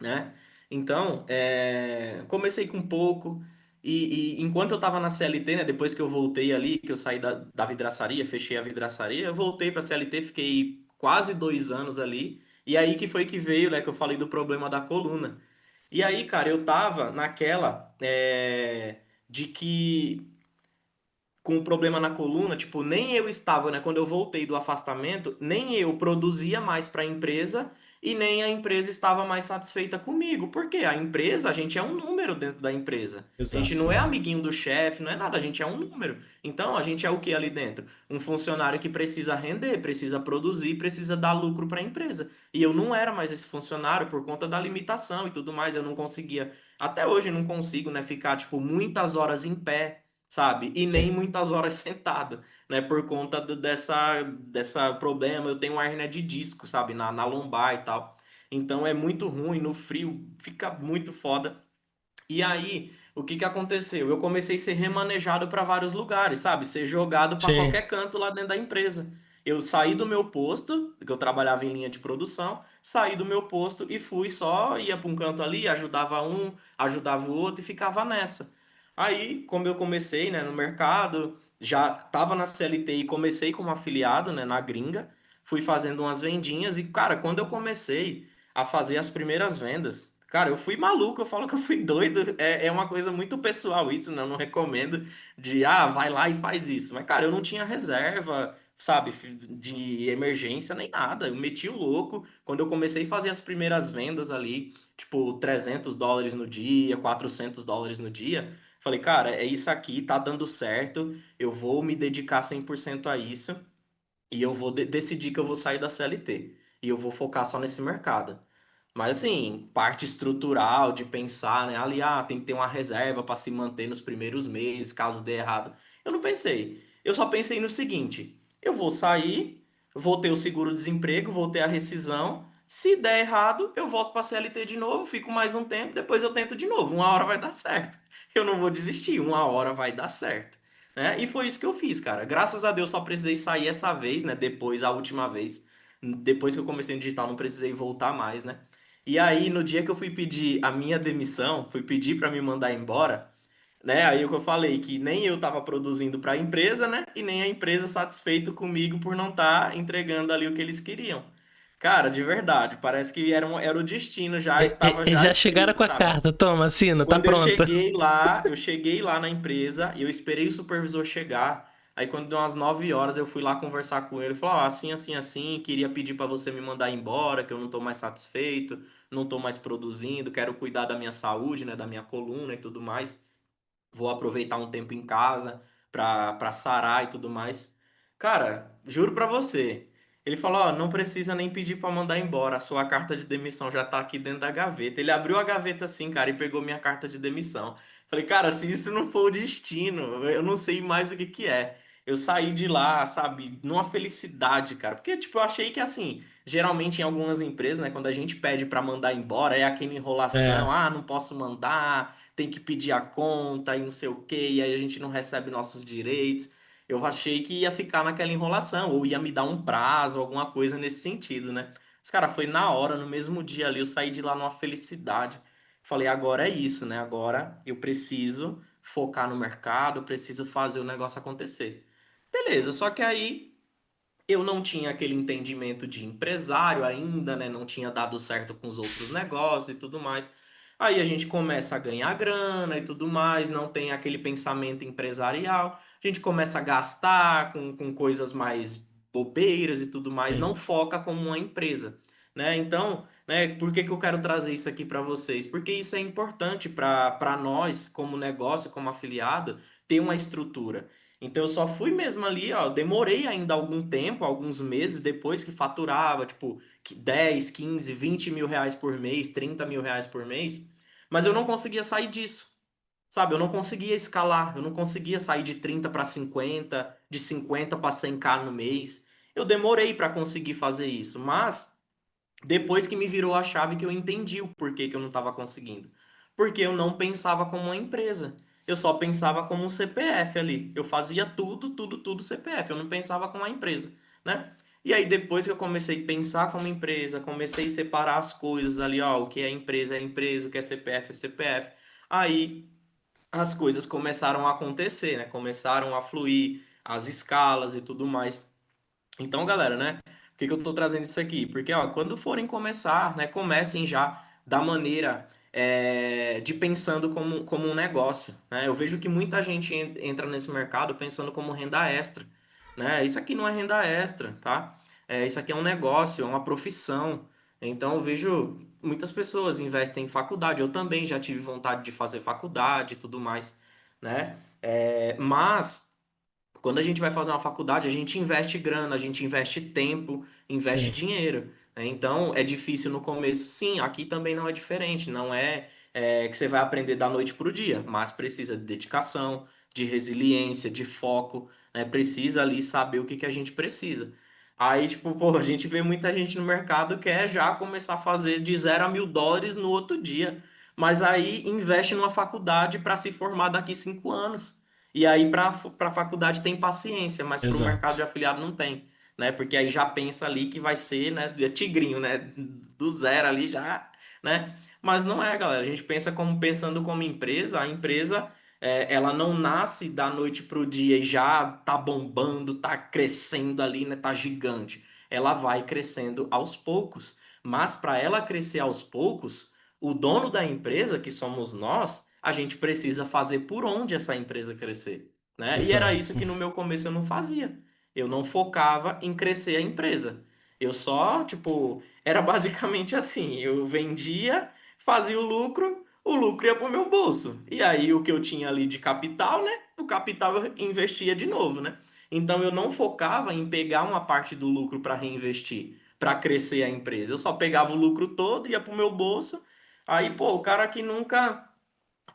né? Então, comecei com pouco, e enquanto eu estava na CLT, né, depois que eu voltei ali, que eu saí da vidraçaria, fechei a vidraçaria, eu voltei para a CLT, fiquei quase 2 anos ali, e aí que foi que veio, né, que eu falei do problema da coluna. E aí, cara, eu tava naquela de que com um problema na coluna, tipo, nem eu estava, né, quando eu voltei do afastamento, nem eu produzia mais para a empresa e nem a empresa estava mais satisfeita comigo. Porque a empresa, a gente é um número dentro da empresa. A gente Exato. não é amiguinho do chefe, não é nada, a gente é um número. Então, a gente é o que ali dentro? Um funcionário que precisa render, precisa produzir, precisa dar lucro para a empresa. E eu não era mais esse funcionário por conta da limitação e tudo mais, eu não conseguia, até hoje não consigo, né, ficar tipo muitas horas em pé, sabe? E nem muitas horas sentado, né? Por conta dessa problema. Eu tenho uma hérnia de disco, sabe? Na lombar e tal. Então é muito ruim, no frio fica muito foda. E aí, o que que aconteceu? Eu comecei a ser remanejado para vários lugares, sabe? Ser jogado para Sim. qualquer canto lá dentro da empresa. Eu saí do meu posto, que eu trabalhava em linha de produção, saí do meu posto e fui só, ia para um canto ali, ajudava um, ajudava o outro e ficava nessa. Aí, como eu comecei, né, no mercado, já estava na CLT e comecei como afiliado, né, na gringa, fui fazendo umas vendinhas e, cara, quando eu comecei a fazer as primeiras vendas, cara, eu fui maluco, eu falo que eu fui doido. É uma coisa muito pessoal isso, né? Eu não recomendo vai lá e faz isso. Mas, cara, eu não tinha reserva, sabe, de emergência nem nada. Eu meti o louco. Quando eu comecei a fazer as primeiras vendas ali, tipo, US$ 300 no dia, US$ 400 no dia, falei, cara, é isso aqui, tá dando certo. Eu vou me dedicar 100% a isso e eu vou decidir que eu vou sair da CLT. E eu vou focar só nesse mercado. Mas assim, parte estrutural de pensar, né? Ali, tem que ter uma reserva para se manter nos primeiros meses, caso dê errado. Eu não pensei. Eu só pensei no seguinte: eu vou sair, vou ter o seguro-desemprego, vou ter a rescisão. Se der errado, eu volto para a CLT de novo, fico mais um tempo, depois eu tento de novo. Uma hora vai dar certo. Eu não vou desistir, uma hora vai dar certo. Né? E foi isso que eu fiz, cara. Graças a Deus só precisei sair essa vez, né? Depois, a última vez. Depois que eu comecei no digital, não precisei voltar mais, né? E aí, no dia que eu fui pedir a minha demissão, fui pedir para me mandar embora, né? Aí o que eu falei que nem eu estava produzindo para a empresa, né? E nem a empresa satisfeito comigo por não estar entregando ali o que eles queriam. Cara, de verdade, parece que era o destino já, estava E já já chegaram escrito, com a sabe? carta. Toma, assina, tá Quando pronta. eu cheguei lá na empresa, eu esperei o supervisor chegar. Aí quando deu umas 9 horas, eu fui lá conversar com ele. Ele falou, assim, assim, assim, queria pedir para você me mandar embora, que eu não tô mais satisfeito, não tô mais produzindo, quero cuidar da minha saúde, né, da minha coluna e tudo mais. Vou aproveitar um tempo em casa pra sarar e tudo mais. Cara, juro pra você. Ele falou, ó, não precisa nem pedir pra mandar embora, a sua carta de demissão já tá aqui dentro da gaveta. Ele abriu a gaveta assim, cara, e pegou minha carta de demissão. Falei, cara, se isso não for o destino, eu não sei mais o que que é. Eu saí de lá, sabe, numa felicidade, cara. Porque, tipo, eu achei que, assim, geralmente em algumas empresas, né, quando a gente pede pra mandar embora, é aquela enrolação, É, ah, não posso mandar, tem que pedir a conta e não sei o quê, e aí a gente não recebe nossos direitos. Eu achei que ia ficar naquela enrolação, ou ia me dar um prazo, alguma coisa nesse sentido, né? Mas, cara, foi na hora, no mesmo dia ali, eu saí de lá numa felicidade. Falei, agora é isso, né? Agora eu preciso focar no mercado, preciso fazer o negócio acontecer. Beleza, só que aí eu não tinha aquele entendimento de empresário ainda, né? Não tinha dado certo com os outros negócios e tudo mais. Aí a gente começa a ganhar grana e tudo mais, não tem aquele pensamento empresarial. A gente começa a gastar com coisas mais bobeiras e tudo mais, sim. não foca como uma empresa, né? Então, né, por que que eu quero trazer isso aqui para vocês? Porque isso é importante para nós, como negócio, como afiliado, ter uma estrutura. Então eu só fui mesmo ali, ó, demorei ainda algum tempo, alguns meses depois que faturava, tipo, 10, 15, 20 mil reais por mês, 30 mil reais por mês, mas eu não conseguia sair disso, sabe? Eu não conseguia escalar, eu não conseguia sair de 30 para 50, de 50 para 100K no mês. Eu demorei para conseguir fazer isso, mas depois que me virou a chave que eu entendi o porquê que eu não estava conseguindo. Porque eu não pensava como uma empresa. Eu só pensava como um CPF ali. Eu fazia tudo, tudo, tudo CPF. Eu não pensava como uma empresa, né? E aí depois que eu comecei a pensar como empresa, comecei a separar as coisas ali, ó, o que é empresa, o que é CPF é CPF. Aí as coisas começaram a acontecer, né? Começaram a fluir, as escalas e tudo mais. Então, galera, né? Por que que eu tô trazendo isso aqui? Porque, ó, quando forem começar, né? Comecem já da maneira de pensando como um negócio, né? Eu vejo que muita gente entra nesse mercado pensando como renda extra, né? Isso aqui não é renda extra, tá? Isso aqui é um negócio, é uma profissão. Então, eu vejo muitas pessoas investem em faculdade. Eu também já tive vontade de fazer faculdade e tudo mais, né? Mas quando a gente vai fazer uma faculdade, a gente investe grana, a gente investe tempo, investe Sim. dinheiro, né? Então, é difícil no começo, sim, aqui também não é diferente, não é que você vai aprender da noite para o dia, mas precisa de dedicação, de resiliência, de foco, né? Precisa ali saber o que que a gente precisa. Aí, tipo, pô, a gente vê muita gente no mercado que quer já começar a fazer de 0 a 1.000 dólares no outro dia, mas aí investe numa faculdade para se formar daqui 5 anos. E aí, para a faculdade tem paciência, mas para o mercado Exato. de afiliado não tem, né? Porque aí já pensa ali que vai ser, né, tigrinho, né? Do zero ali já, né? Mas não é, galera. A gente pensa como pensando como empresa, a empresa ela não nasce da noite para o dia e já tá bombando, tá crescendo ali, né? Tá gigante. Ela vai crescendo aos poucos. Mas para ela crescer aos poucos, o dono da empresa, que somos nós, a gente precisa fazer por onde essa empresa crescer, né? E era isso Exato. que no meu começo eu não fazia. Eu não focava em crescer a empresa. Eu só, tipo, era basicamente assim, eu vendia, fazia o lucro ia pro meu bolso. E aí o que eu tinha ali de capital, né? O capital eu investia de novo, né? Então eu não focava em pegar uma parte do lucro para reinvestir, para crescer a empresa. Eu só pegava o lucro todo, ia pro meu bolso. Aí, pô, o cara que nunca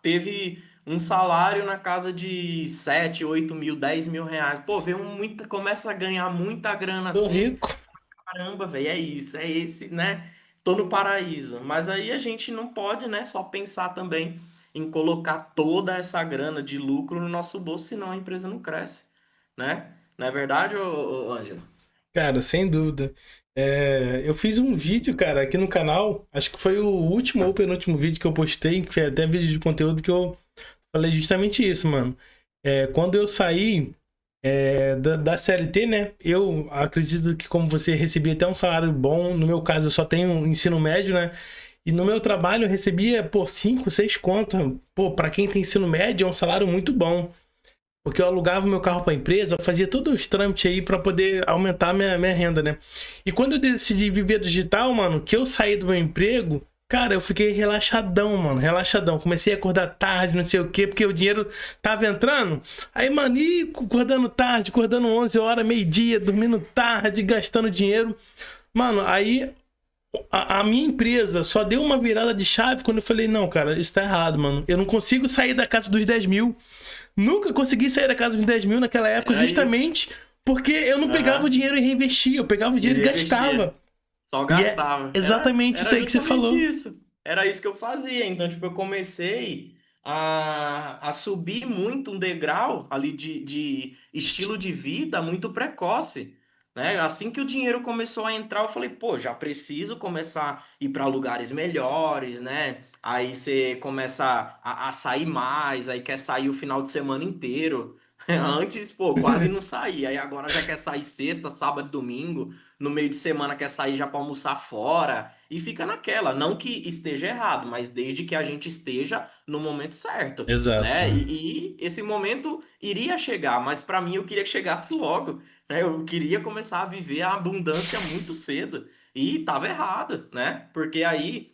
teve um salário na casa de 7, 8 mil, 10 mil reais. Pô, começa a ganhar muita grana Tô assim. rico. Caramba, velho, é isso, é esse, né? Tô no paraíso. Mas aí a gente não pode, né, só pensar também em colocar toda essa grana de lucro no nosso bolso, senão a empresa não cresce, né? Não é verdade, ô Ângelo? Cara, sem dúvida. Eu fiz um vídeo, cara, aqui no canal. Acho que foi o último ou penúltimo vídeo que eu postei, que foi até vídeo de conteúdo que eu falei justamente isso, mano. Quando eu saí da CLT, né? Eu acredito que como você recebia até um salário bom, no meu caso eu só tenho um ensino médio, né? E no meu trabalho eu recebia, pô, 5, 6 contas. Pô, pra quem tem ensino médio é um salário muito bom. Porque eu alugava meu carro para a empresa, eu fazia todos os trâmites aí para poder aumentar minha renda, né? E quando eu decidi viver digital, mano, que eu saí do meu emprego, cara, eu fiquei relaxadão, mano, relaxadão. Comecei a acordar tarde, não sei o quê, porque o dinheiro tava entrando. Aí, mano, acordando tarde, acordando 11 horas, meio-dia, dormindo tarde, gastando dinheiro. Mano, aí a minha empresa só deu uma virada de chave quando eu falei, não, cara, isso tá errado, mano. Eu não consigo sair da casa dos 10 mil. Nunca consegui sair da casa dos 10 mil naquela época, Era isso. justamente porque eu não pegava o Aham. dinheiro e reinvestia. Eu pegava o E dinheiro e reinvestia. gastava. Só E é gastava. exatamente isso Era aí que você justamente falou. isso. Era isso que eu fazia. Então, tipo, eu comecei a subir muito um degrau ali de estilo de vida muito precoce, né? Assim que o dinheiro começou a entrar, eu falei, pô, já preciso começar a ir para lugares melhores, né? Aí você começa a sair mais, aí quer sair o final de semana inteiro. Antes, pô, quase não saía. Aí agora já quer sair sexta, sábado, domingo. No meio de semana quer sair já para almoçar fora e fica naquela. Não que esteja errado, mas desde que a gente esteja no momento certo, Exato. né? E esse momento iria chegar, mas para mim eu queria que chegasse logo, né? Eu queria começar a viver a abundância muito cedo e estava errado, né? Porque aí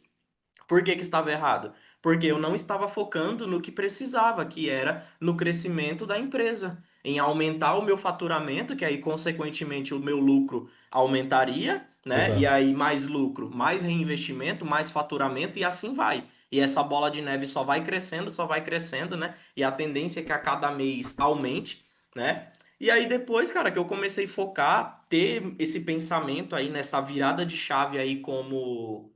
por que que estava errado? Porque eu não estava focando no que precisava, que era no crescimento da empresa, em aumentar o meu faturamento, que aí, consequentemente, o meu lucro aumentaria, né? E Exato. aí, mais lucro, mais reinvestimento, mais faturamento, e assim vai. E essa bola de neve só vai crescendo, né? E a tendência é que a cada mês aumente, né? E aí, depois, cara, que eu comecei a focar, ter esse pensamento aí nessa virada de chave aí como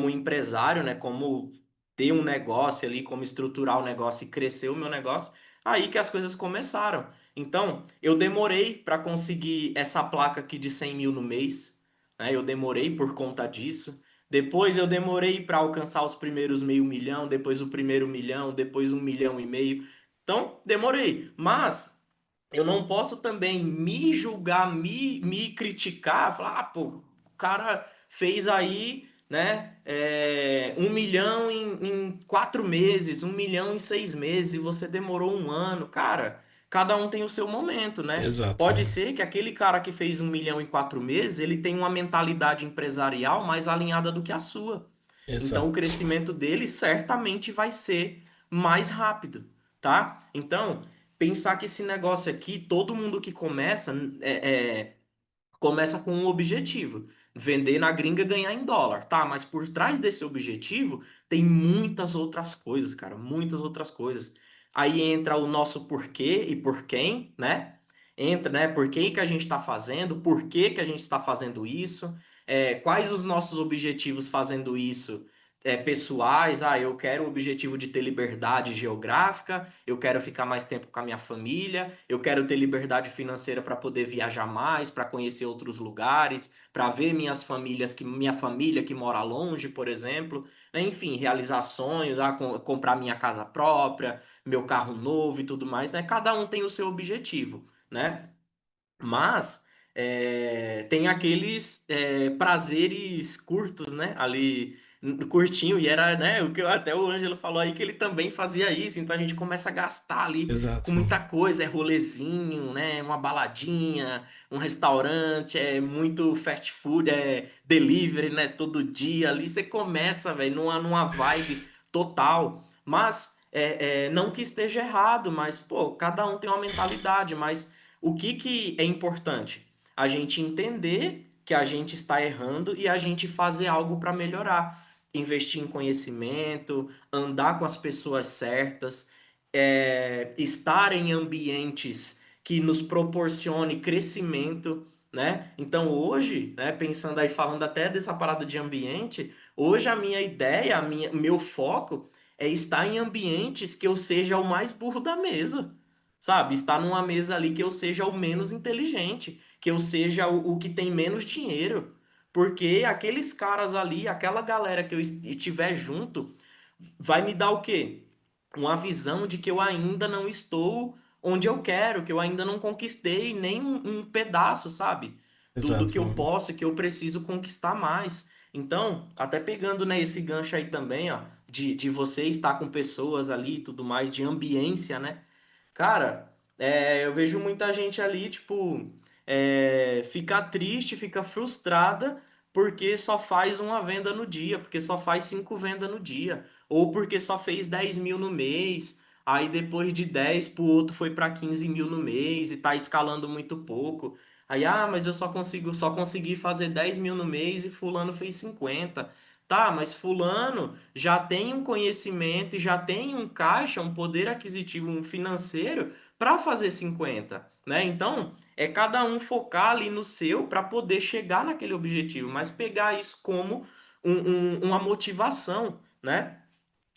empresário, né? Como ter um negócio ali, como estruturar o negócio e crescer o meu negócio, aí que as coisas começaram. Então, eu demorei para conseguir essa placa aqui de 100 mil no mês, né? Eu demorei por conta disso. Depois eu demorei para alcançar os primeiros meio milhão, depois o primeiro milhão, depois 1,5 milhão. Então, demorei. Mas eu não posso também me julgar, me criticar, falar, ah, pô, o cara fez aí, né, 1 milhão em 4 meses, 1 milhão em 6 meses, e você demorou um ano. Cara, cada um tem o seu momento, né? Exato, Pode mano. ser que aquele cara que fez 1 milhão em 4 meses, ele tenha uma mentalidade empresarial mais alinhada do que a sua. Então, o Exato. crescimento dele certamente vai ser mais rápido, tá? Então, pensar que esse negócio aqui, todo mundo que começa, começa com um objetivo: vender na gringa e ganhar em dólar, tá? Mas por trás desse objetivo tem muitas outras coisas, cara, muitas outras coisas. Aí entra o nosso porquê e por quem, né? Entra, né? Por que a gente está fazendo, por que a gente está fazendo isso, quais os nossos objetivos fazendo isso, pessoais. Ah, eu quero o objetivo de ter liberdade geográfica, eu quero ficar mais tempo com a minha família, eu quero ter liberdade financeira para poder viajar mais, para conhecer outros lugares, para ver minha família que mora longe, por exemplo, né? Enfim, realizar sonhos, comprar minha casa própria, meu carro novo e tudo mais, né? Cada um tem o seu objetivo, né? Mas tem aqueles prazeres curtos, né? Ali curtinho, e era, né? O que até o Ângelo falou aí que ele também fazia isso. Então a gente começa a gastar ali com Exato. muita coisa, rolezinho, né? Uma baladinha, um restaurante, muito fast food, delivery, né? Todo dia ali. Você começa, velho, numa vibe total. Mas não que esteja errado, mas, pô, cada um tem uma mentalidade, mas. O que é importante? A gente entender que a gente está errando e a gente fazer algo para melhorar. Investir em conhecimento, andar com as pessoas certas, estar em ambientes que nos proporcione crescimento, né? Então hoje, né, pensando aí, falando até dessa parada de ambiente, hoje a minha ideia, meu foco é estar em ambientes que eu seja o mais burro da mesa. Sabe, estar numa mesa ali que eu seja o menos inteligente, que eu seja o que tem menos dinheiro. Porque aqueles caras ali, aquela galera que eu estiver junto, vai me dar o quê? Uma visão de que eu ainda não estou onde eu quero, que eu ainda não conquistei nem um pedaço, sabe? Do que Exato, eu mano. posso, que eu preciso conquistar mais. Então, até pegando, né, esse gancho aí também, ó, de você estar com pessoas ali e tudo mais, de ambiência, né? Cara, eu vejo muita gente ali, tipo, fica triste, fica frustrada porque só faz uma venda no dia, porque só faz 5 vendas no dia, ou porque só fez 10 mil no mês, aí depois de 10 pro outro foi para 15 mil no mês e tá escalando muito pouco. Aí, mas eu só consegui fazer 10 mil no mês e fulano fez 50. Tá, mas fulano já tem um conhecimento e já tem um caixa, um poder aquisitivo, um financeiro para fazer 50, né? Então, é cada um focar ali no seu para poder chegar naquele objetivo, mas pegar isso como uma motivação, né?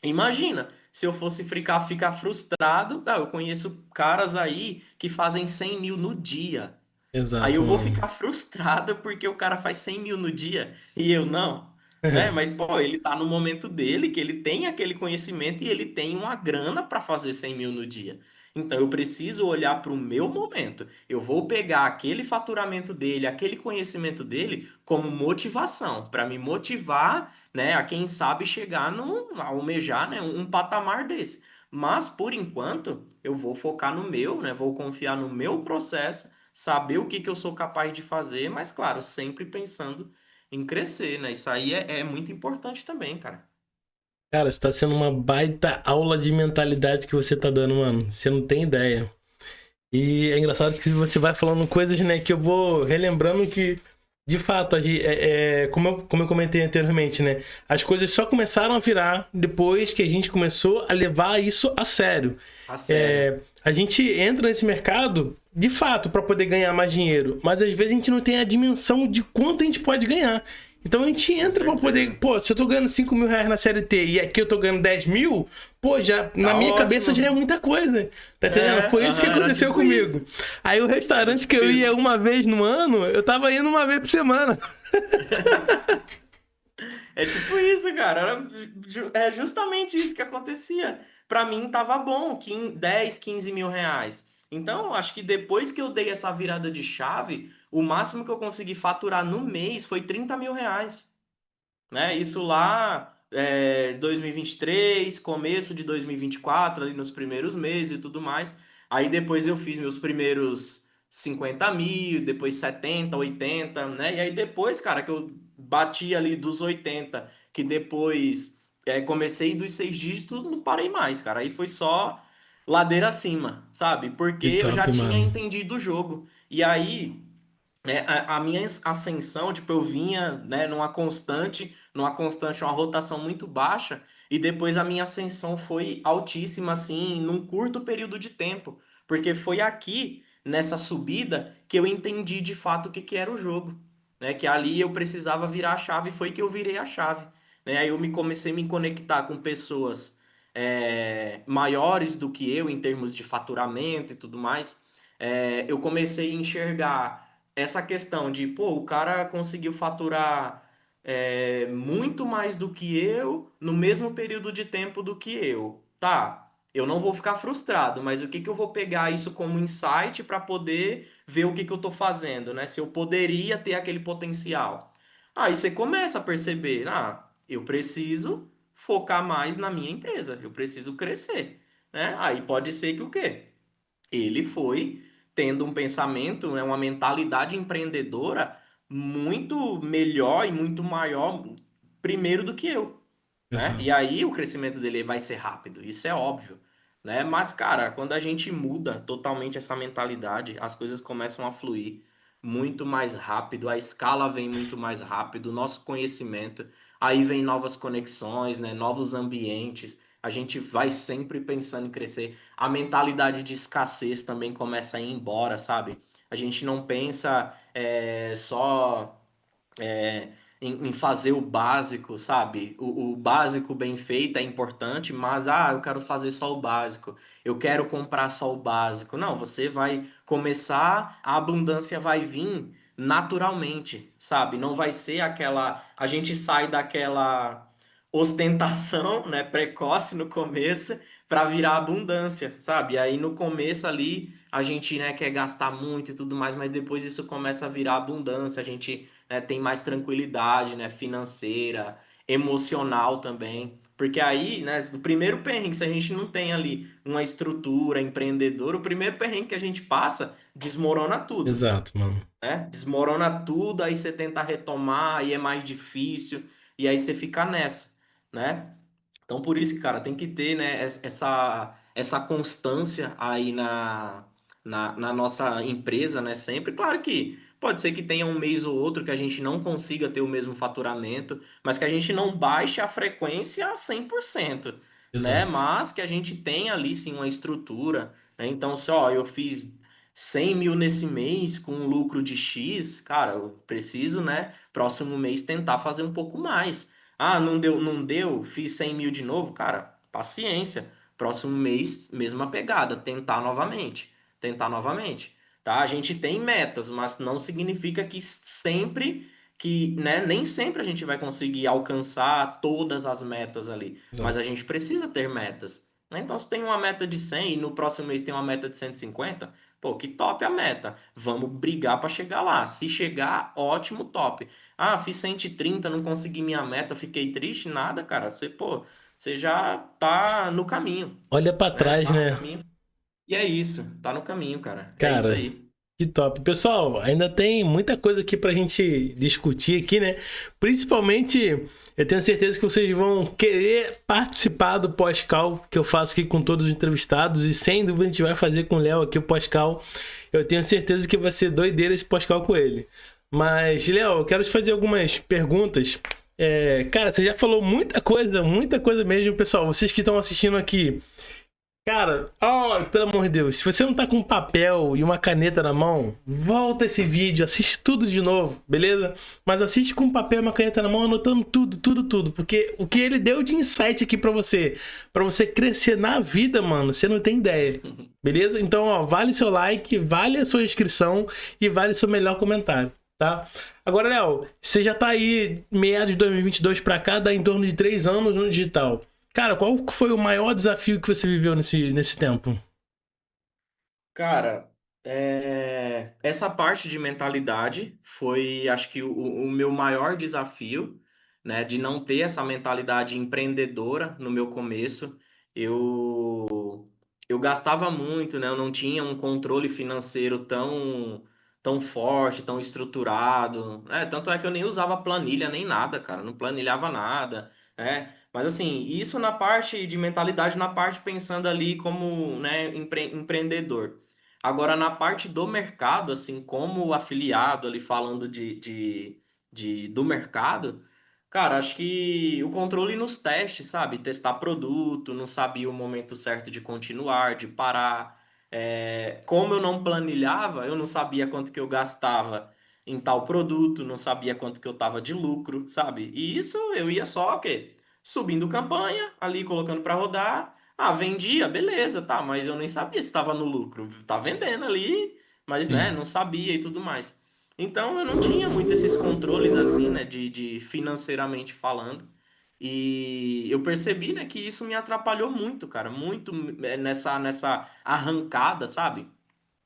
Imagina, se eu fosse ficar frustrado, eu conheço caras aí que fazem 100 mil no dia. Aí Exato, eu vou mano. ficar frustrado porque o cara faz 100 mil no dia e eu não, né? Mas, pô, ele tá no momento dele, que ele tem aquele conhecimento e ele tem uma grana para fazer 100 mil no dia. Então eu preciso olhar para o meu momento. Eu vou pegar aquele faturamento dele, aquele conhecimento dele como motivação, para me motivar, né, a quem sabe chegar a almejar, né, um patamar desse. Mas por enquanto, eu vou focar no meu, né? Vou confiar no meu processo, saber o que que eu sou capaz de fazer, mas claro, sempre pensando em crescer, né? Isso aí é muito importante também, cara. Cara, está sendo uma baita aula de mentalidade que você tá dando, mano. Você não tem ideia. E é engraçado que você vai falando coisas, né, que eu vou relembrando que, de fato, como eu comentei anteriormente, né, as coisas só começaram a virar depois que a gente começou a levar isso a sério. A sério. A gente entra nesse mercado, de fato, para poder ganhar mais dinheiro, mas às vezes a gente não tem a dimensão de quanto a gente pode ganhar. Então a gente Com entra pra poder, certeza. pô, se eu tô ganhando 5 mil reais na CLT e aqui eu tô ganhando 10 mil, pô, já na Tá minha cabeça já é ótimo. muita coisa. Tá entendendo? Foi isso que Era aconteceu tipo comigo. isso. Aí o Era restaurante que tipo eu ia isso. uma vez no ano, eu tava indo uma vez por semana. É tipo isso, cara. É justamente isso que acontecia. Pra mim tava bom, 10, 15 mil reais. Então, acho que depois que eu dei essa virada de chave, o máximo que eu consegui faturar no mês foi 30 mil reais, né? Isso lá, 2023, começo de 2024, ali nos primeiros meses e tudo mais. Aí depois eu fiz meus primeiros 50 mil, depois 70, 80, né? E aí depois, cara, que eu bati ali dos 80, que depois comecei dos 6 dígitos, não parei mais, cara. Aí foi só ladeira acima, sabe? Porque Que eu top, já tinha mano. entendido o jogo. E aí a minha ascensão, tipo, eu vinha, né, numa constante, uma rotação muito baixa, e depois a minha ascensão foi altíssima, assim, num curto período de tempo, porque foi aqui, nessa subida, que eu entendi de fato o que que era o jogo, né, que ali eu precisava virar a chave, e foi que eu virei a chave, né, aí comecei a me conectar com pessoas maiores do que eu, em termos de faturamento e tudo mais. Eu comecei a enxergar essa questão de, pô, o cara conseguiu faturar muito mais do que eu no mesmo período de tempo do que eu. Tá, eu não vou ficar frustrado, mas o que que eu vou pegar isso como insight para poder ver o que que eu tô fazendo, né? Se eu poderia ter aquele potencial. Aí você começa a perceber, eu preciso focar mais na minha empresa, eu preciso crescer, né? Aí pode ser que o quê? Ele foi tendo um pensamento, né, uma mentalidade empreendedora muito melhor e muito maior primeiro do que eu, né? E Exato. aí o crescimento dele vai ser rápido, isso é óbvio, né? Mas, cara, quando a gente muda totalmente essa mentalidade, as coisas começam a fluir muito mais rápido, a escala vem muito mais rápido, o nosso conhecimento, aí vem novas conexões, né? Novos ambientes, a gente vai sempre pensando em crescer. A mentalidade de escassez também começa a ir embora, sabe? A gente não pensa só em fazer o básico, sabe? O básico bem feito é importante, mas eu quero fazer só o básico, eu quero comprar só o básico. Não, você vai começar, a abundância vai vir naturalmente, sabe? Não vai ser aquela. A gente sai daquela ostentação, né, precoce no começo para virar abundância, sabe? Aí no começo ali a gente, né, quer gastar muito e tudo mais, mas depois isso começa a virar abundância, a gente, né, tem mais tranquilidade, né, financeira, emocional também. Porque aí, né, o primeiro perrengue, se a gente não tem ali uma estrutura empreendedora, o primeiro perrengue que a gente passa, desmorona tudo, Exato, mano. né? Desmorona tudo, aí você tenta retomar, aí é mais difícil, e aí você fica nessa, né? Então, por isso que, cara, tem que ter, né, essa constância aí na nossa empresa, né, sempre. Claro que pode ser que tenha um mês ou outro que a gente não consiga ter o mesmo faturamento, mas que a gente não baixe a frequência a 100%, né? Exato. Mas que a gente tenha ali, sim, uma estrutura, né? Então, se, ó, eu fiz 100 mil nesse mês com um lucro de X, cara, eu preciso, né, próximo mês tentar fazer um pouco mais. Ah, não deu, não deu, fiz 100 mil de novo. Cara, paciência. Próximo mês, mesma pegada, tentar novamente. Tentar novamente. Tá? A gente tem metas, mas não significa que sempre que, né, nem sempre a gente vai conseguir alcançar todas as metas ali, mas a Exato. gente precisa ter metas, né? Então, se tem uma meta de 100 e no próximo mês tem uma meta de 150, pô, que top a meta. Vamos brigar para chegar lá. Se chegar, ótimo, top. Ah, fiz 130, não consegui minha meta, fiquei triste, nada, cara. Você, pô, você já tá no caminho, Olha pra né? trás, Tá no né? caminho. E é isso, tá no caminho, cara. É isso Cara, aí. que top. Pessoal, ainda tem muita coisa aqui pra gente discutir aqui, né? Principalmente, eu tenho certeza que vocês vão querer participar do pós-cal que eu faço aqui com todos os entrevistados e sem dúvida a gente vai fazer com o Léo aqui o pós-cal. Eu tenho certeza que vai ser doideira esse pós-cal com ele. Mas, Léo, eu quero te fazer algumas perguntas. Cara, você já falou muita coisa mesmo, pessoal. Vocês que estão assistindo aqui, cara, oh, pelo amor de Deus, se você não tá com um papel e uma caneta na mão, volta esse vídeo, assiste tudo de novo, beleza? Mas assiste com um papel e uma caneta na mão, anotando tudo, porque o que ele deu de insight aqui pra você crescer na vida, mano, você não tem ideia, beleza? Então, ó, vale seu like, vale a sua inscrição e vale seu melhor comentário, tá? Agora, Léo, você já tá aí, meados de 2022 pra cá, dá em torno de 3 anos no digital. Cara, qual foi o maior desafio que você viveu nesse tempo? Cara, essa parte de mentalidade foi, acho que, o meu maior desafio, né? De não ter essa mentalidade empreendedora no meu começo. Eu gastava muito, né? Eu não tinha um controle financeiro tão forte, tão estruturado, né? Tanto é que eu nem usava planilha nem nada, cara. Não planilhava nada, né? Mas assim, isso na parte de mentalidade, na parte pensando ali como, né, empreendedor. Agora, na parte do mercado, assim, como afiliado ali falando do mercado, cara, acho que o controle nos testes, sabe? Testar produto, não sabia o momento certo de continuar, de parar. Como eu não planilhava, eu não sabia quanto que eu gastava em tal produto, não sabia quanto que eu tava de lucro, sabe? E isso eu ia só, o quê? Subindo campanha, ali colocando para rodar. Ah, vendia, beleza, tá, mas eu nem sabia se estava no lucro. Tá vendendo ali, mas, né, Sim. não sabia e tudo mais. Então eu não tinha muito esses controles assim, né, de financeiramente falando. E eu percebi, né, que isso me atrapalhou muito, cara, muito nessa arrancada, sabe?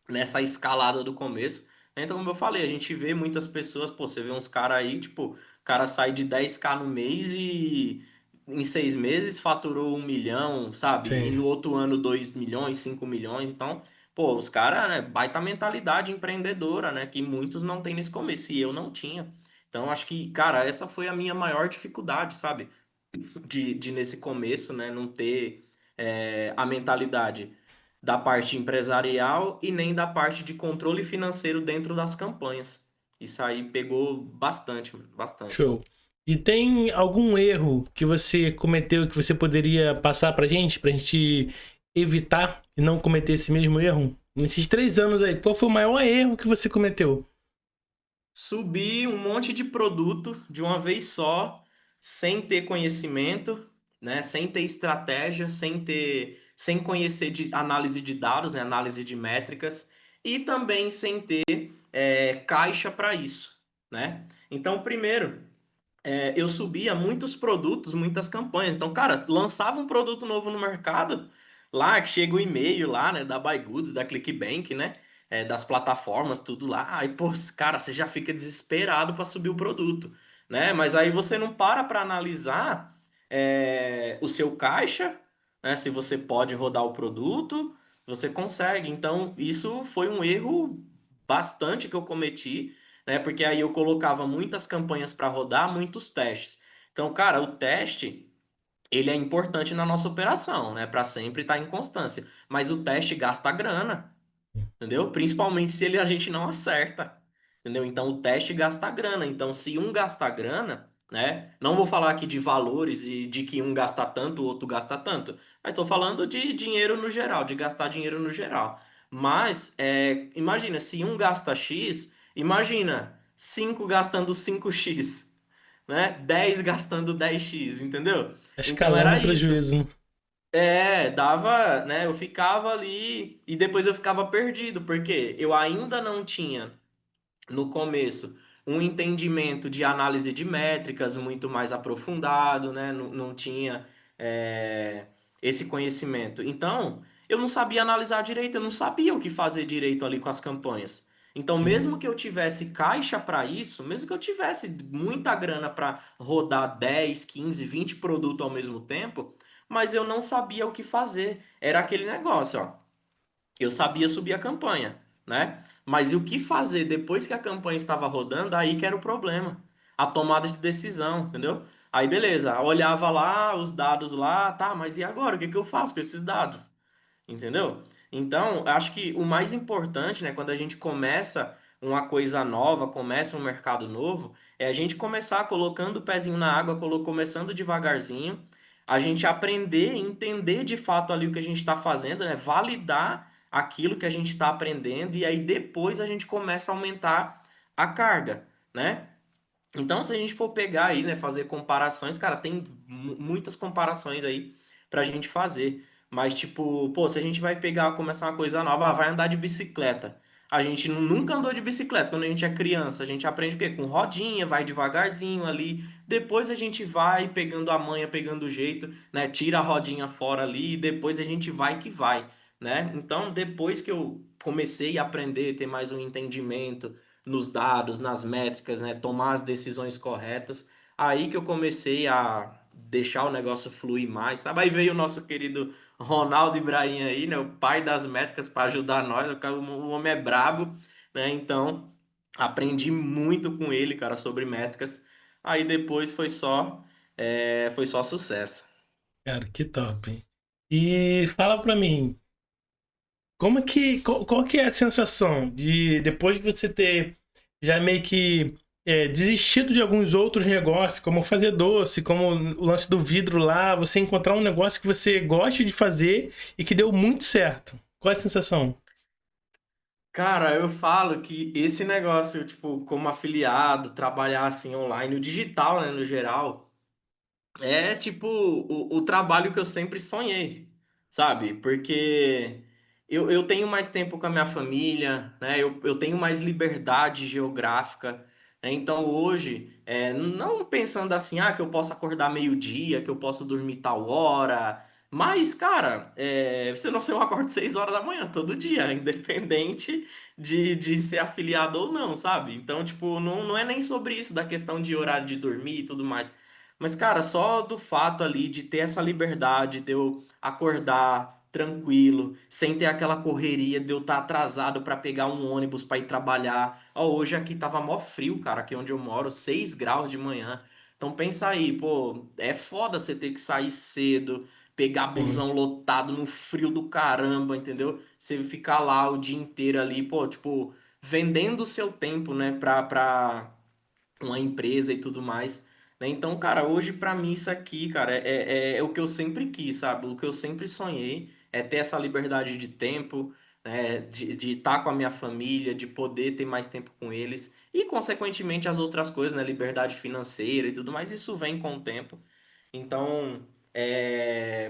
Nessa escalada do começo. Então, como eu falei, a gente vê muitas pessoas, pô, você vê uns caras aí, tipo, o cara sai de 10K no mês e em 6 meses faturou 1 milhão, sabe? E Sim. no outro ano 2 milhões, 5 milhões. Então, pô, os caras, né, baita mentalidade empreendedora, né? Que muitos não têm nesse começo, e eu não tinha. Então, acho que, cara, essa foi a minha maior dificuldade, sabe? De nesse começo, né, não ter a mentalidade da parte empresarial e nem da parte de controle financeiro dentro das campanhas. Isso aí pegou bastante, mano, bastante. Show. E tem algum erro que você cometeu que você poderia passar pra gente evitar e não cometer esse mesmo erro? Nesses 3 anos aí, qual foi o maior erro que você cometeu? Subir um monte de produto de uma vez só, sem ter conhecimento, né? Sem ter estratégia, sem conhecer de análise de dados, né? Análise de métricas, e também sem ter caixa para isso, né? Então, primeiro, eu subia muitos produtos, muitas campanhas. Então, cara, lançava um produto novo no mercado, lá que chega o e-mail lá, né, da Buy Goods, da ClickBank, né, das plataformas, tudo lá. Aí, pô, cara, você já fica desesperado para subir o produto, né? Mas aí você não para analisar o seu caixa, né? Se você pode rodar o produto, você consegue. Então, isso foi um erro bastante que eu cometi, né? Porque aí eu colocava muitas campanhas para rodar, muitos testes. Então, cara, o teste ele é importante na nossa operação, né? Para sempre estar em constância. Mas o teste gasta grana, entendeu? Principalmente se a gente não acerta, entendeu? Então o teste gasta grana. Então, se um gasta grana, né? Não vou falar aqui de valores e de que um gasta tanto, o outro gasta tanto. Mas estou falando de dinheiro no geral, de gastar dinheiro no geral. Mas imagina, se um gasta X, imagina 5 gastando 5x, né? 10 gastando 10x, entendeu? Então Escalando era o isso. prejuízo, né? Dava, né? Eu ficava ali e depois eu ficava perdido, porque eu ainda não tinha no começo um entendimento de análise de métricas muito mais aprofundado, né? Não tinha é, esse conhecimento. Então, eu não sabia analisar direito, eu não sabia o que fazer direito ali com as campanhas. Então, mesmo que eu tivesse caixa para isso, mesmo que eu tivesse muita grana para rodar 10, 15, 20 produtos ao mesmo tempo, mas eu não sabia o que fazer. Era aquele negócio, ó. Eu sabia subir a campanha, né? Mas e o que fazer depois que a campanha estava rodando, aí que era o problema. A tomada de decisão, entendeu? Aí beleza, olhava lá os dados lá, tá, mas e agora? O que que eu faço com esses dados? Entendeu? Então, acho que o mais importante, né, quando a gente começa uma coisa nova, começa um mercado novo, é a gente começar colocando o pezinho na água, começando devagarzinho, a gente aprender, entender de fato ali o que a gente está fazendo, né, validar aquilo que a gente está aprendendo e aí depois a gente começa a aumentar a carga, né? Então, se a gente for pegar aí, né, fazer comparações, cara, tem muitas comparações aí pra gente fazer. Mas, tipo, pô, se a gente vai pegar, começar uma coisa nova, vai andar de bicicleta. A gente nunca andou de bicicleta quando a gente é criança. A gente aprende o quê? Com rodinha, vai devagarzinho ali. Depois a gente vai pegando a manha, pegando o jeito, né? Tira a rodinha fora ali e depois a gente vai que vai, né? Então, depois que eu comecei a aprender, ter mais um entendimento nos dados, nas métricas, né? Tomar as decisões corretas. Aí que eu comecei a deixar o negócio fluir mais, sabe? Aí veio o nosso querido Ronaldo Ibrahim aí, né? O pai das métricas para ajudar nós. O homem é brabo, né? Então, aprendi muito com ele, cara, sobre métricas. Aí depois foi só sucesso. Cara, que top, hein? E fala pra mim, qual que é a sensação de depois de você ter já meio que desistido de alguns outros negócios, como fazer doce, como o lance do vidro lá, você encontrar um negócio que você gosta de fazer e que deu muito certo? Qual é a sensação? Cara, eu falo que esse negócio, tipo, como afiliado, trabalhar assim online, o digital, né, no geral, é tipo o trabalho que eu sempre sonhei, sabe? Porque eu tenho mais tempo com a minha família, né? Eu tenho mais liberdade geográfica, né? Então hoje, não pensando assim, que eu posso acordar meio-dia, que eu posso dormir tal hora, mas, cara, você não sei, eu acordo 6 horas da manhã todo dia, independente de ser afiliado ou não, sabe? Então, tipo, não é nem sobre isso, da questão de horário de dormir e tudo mais. Mas, cara, só do fato ali de ter essa liberdade, de eu acordar tranquilo, sem ter aquela correria de eu estar atrasado para pegar um ônibus para ir trabalhar. Ó, hoje aqui tava mó frio, cara, aqui onde eu moro, 6 graus de manhã. Então pensa aí, pô, é foda você ter que sair cedo, pegar Sim. busão lotado no frio do caramba, entendeu? Você ficar lá o dia inteiro ali, pô, tipo, vendendo o seu tempo, né, pra uma empresa e tudo mais, né? Então, cara, hoje pra mim isso aqui, cara, é o que eu sempre quis, sabe? O que eu sempre sonhei é ter essa liberdade de tempo, né? De estar com a minha família, de poder ter mais tempo com eles e, consequentemente, as outras coisas, né? Liberdade financeira e tudo mais, isso vem com o tempo. Então,